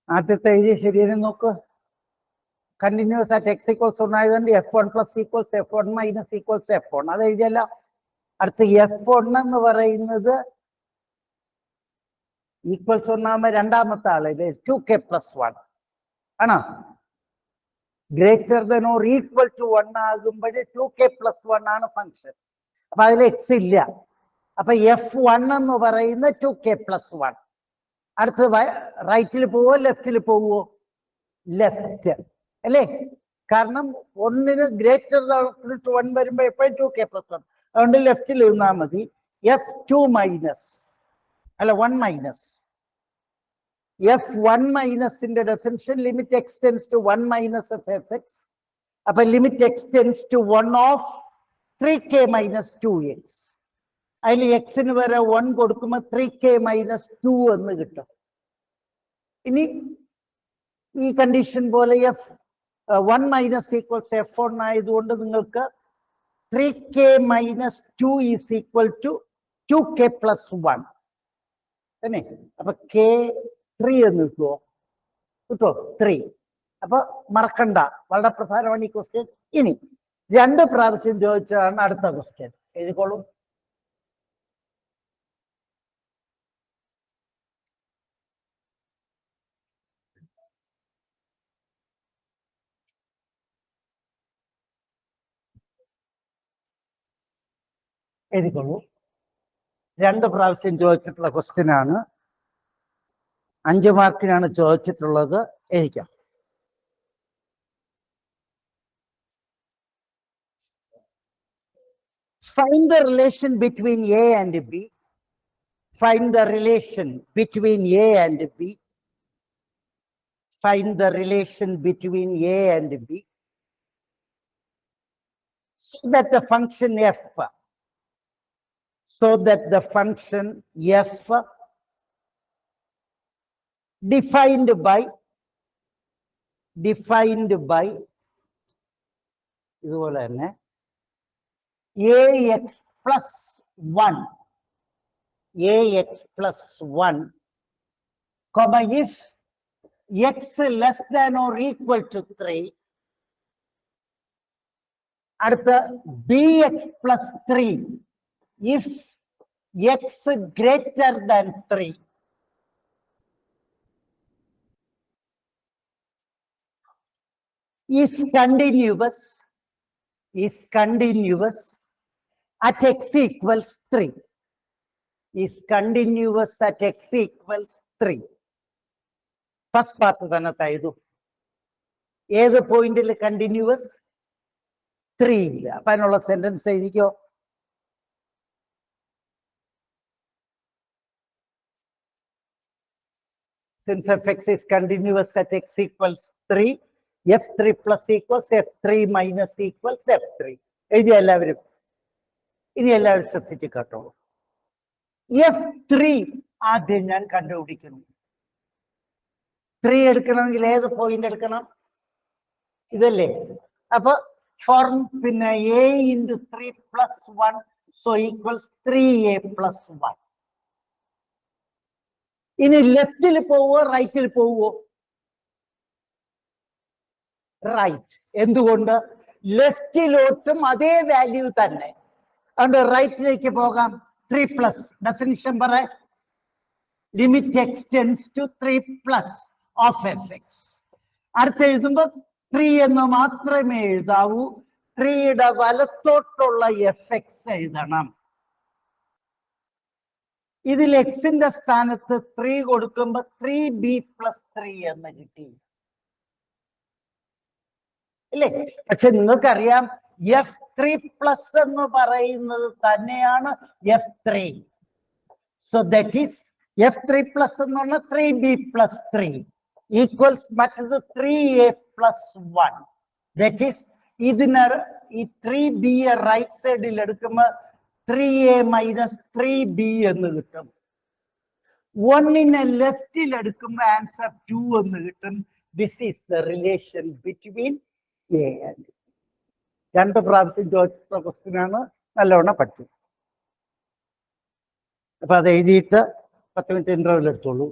ആദ്യത്തെ എഴുതിയ ശരിയെന്ന് നോക്ക്. Continuous ആറ്റ് X equals 1 ആയതുകൊണ്ട് F1 plus equals F1 minus equals F1 അത് എഴുതിയല്ല. അടുത്ത് F1 എന്ന് പറയുന്നത് ഈക്വൽസ് 1 ആകുമ്പോൾ രണ്ടാമത്തെ ആള് 2k പ്ലസ് 1 ആണോ? Greater than or equal to 1 ആകുമ്പോൾ 2k പ്ലസ് 1 ആണ് ഫംഗ്ഷൻ. അപ്പൊ അതിൽ എക്സ് ഇല്ല. അപ്പൊ F1 എന്ന് പറയുന്നത് 2k പ്ലസ് 1. അടുത്ത് റൈറ്റിൽ പോവോ ലെഫ്റ്റിൽ പോവോ? ലെഫ്റ്റ് അല്ലേ? കാരണം 1 ഗ്രേറ്റർ ടു 1 വരുമ്പോ എപ്പോഴും 2k പ്ലസ് 1. അതുകൊണ്ട് ലെഫ്റ്റിൽ ഇരുന്നാൽ മതി. F2 മൈനസ് അല്ല 1 മൈനസ് F1 മൈനസിന്റെ definition limit extends to 1 minus of Fx. അപ്പൊ limit extends to 1 of 3k minus 2x. അതിൽ എക്സിന് വരെ 1 കൊടുക്കുമ്പോൾ 3k മൈനസ് 2 എന്ന് കിട്ടും. ഇനി ഈ കണ്ടീഷൻ പോലെ F1 മൈനസ് ഈക്വൽസ് F1 ആയതുകൊണ്ട് നിങ്ങൾക്ക് 3k minus 2 is equal to 2k plus 1 തന്നെ. അപ്പൊ k3 എന്ന് കിട്ടുമോ? 3. അപ്പൊ മറക്കണ്ട, വളരെ പ്രധാനമാണ് ഈ ക്വസ്റ്റ്യൻ. ഇനി 2 പ്രാവശ്യം ചോദിച്ചതാണ് അടുത്ത ക്വസ്റ്റ്യൻ. എഴുതിക്കോളൂ. എഴുതിക്കോളൂ. 2 പ്രാവശ്യം ചോദിച്ചിട്ടുള്ള ക്വസ്റ്റ്യൻ ആണ്. 5 മാർക്കിനാണ് ചോദിച്ചിട്ടുള്ളത്. എഴുതിക്കാം. Find the relation between A and B. Find the relation between A and B. Find the relation between A and B. So that the function f defined by ഇതുപോലെ തന്നെ ax plus 1 comma if x less than or equal to 3 അടുത്ത bx plus 3 if x greater than 3 is continuous at x equals 3. Is continuous at x equals 3. First part തന്നെ തയ്തു. ഏത് പോയിന്റിൽ continuous? 3 ഇല്ല. അപ്പൊ അതിനുള്ള sentence എഴുതിക്കോ. Since fx is continuous at x equals 3, f3 plus equals f3 minus equals f3. എഴുതിയ എല്ലാവരും? ഇനി എല്ലാവരും ശ്രദ്ധിച്ച് കേട്ടോളൂ. f3 ആദ്യം ഞാൻ കണ്ടുപിടിക്കുന്നു. 3 എടുക്കണമെങ്കിൽ ഏത് പോയിന്റ് എടുക്കണം? ഇതല്ലേ? അപ്പൊ ഫോർം പിന്നെ a into 3 plus 1 so equals 3a plus 1. ഇനി ലെഫ്റ്റിൽ പോവോ റൈറ്റിൽ പോവോ? റൈറ്റ്. എന്തുകൊണ്ട്? ലെഫ്റ്റിലോട്ടും അതേ വാല്യൂ തന്നെ. അതുകൊണ്ട് റൈറ്റിലേക്ക് പോകാം. 3 പ്ലസ് ഡെഫിനിഷൻ പറ. Limit extends to 3 plus of fx. അടുത്ത് എഴുതുമ്പോൾ 3 എന്ന് മാത്രമേ എഴുതാവൂ. 3യുടെ വലത്തോട്ടുള്ള fx എഴുതണം. ഇതിൽ എക്സിന്റെ സ്ഥാനത്ത് 3 കൊടുക്കുമ്പോ 3b plus 3 എന്ന് കിട്ടി അല്ലേ? പക്ഷെ നിങ്ങൾക്കറിയാം f3 പ്ലസ് എന്ന് പറയുന്നത് തന്നെയാണ് f3. So that is f3 plus എന്ന് പറഞ്ഞാൽ 3b plus 3 ഈക്വൽസ് മറ്റത് 3a plus 1. ദാറ്റ് ഈസ് ഇതിന് ഈ 3b റൈറ്റ് സൈഡിൽ എടുക്കുമ്പോൾ 3a minus 3b എന്ന് കിട്ടും. 1നെ ലെഫ്റ്റിൽ എടുക്കുമ്പോൾ ആൻസർ 2 എന്ന് കിട്ടും. This is the relation between A and B. 2 പ്രാവശ്യം ചോദിച്ച ക്വസ്റ്റ്യൻ ആണ്. നല്ലവണ്ണം പഠിച്ചു. അപ്പൊ അത് എഴുതിയിട്ട് 10 മിനിറ്റ് ഇന്റർവെൽ എടുത്തോളൂ.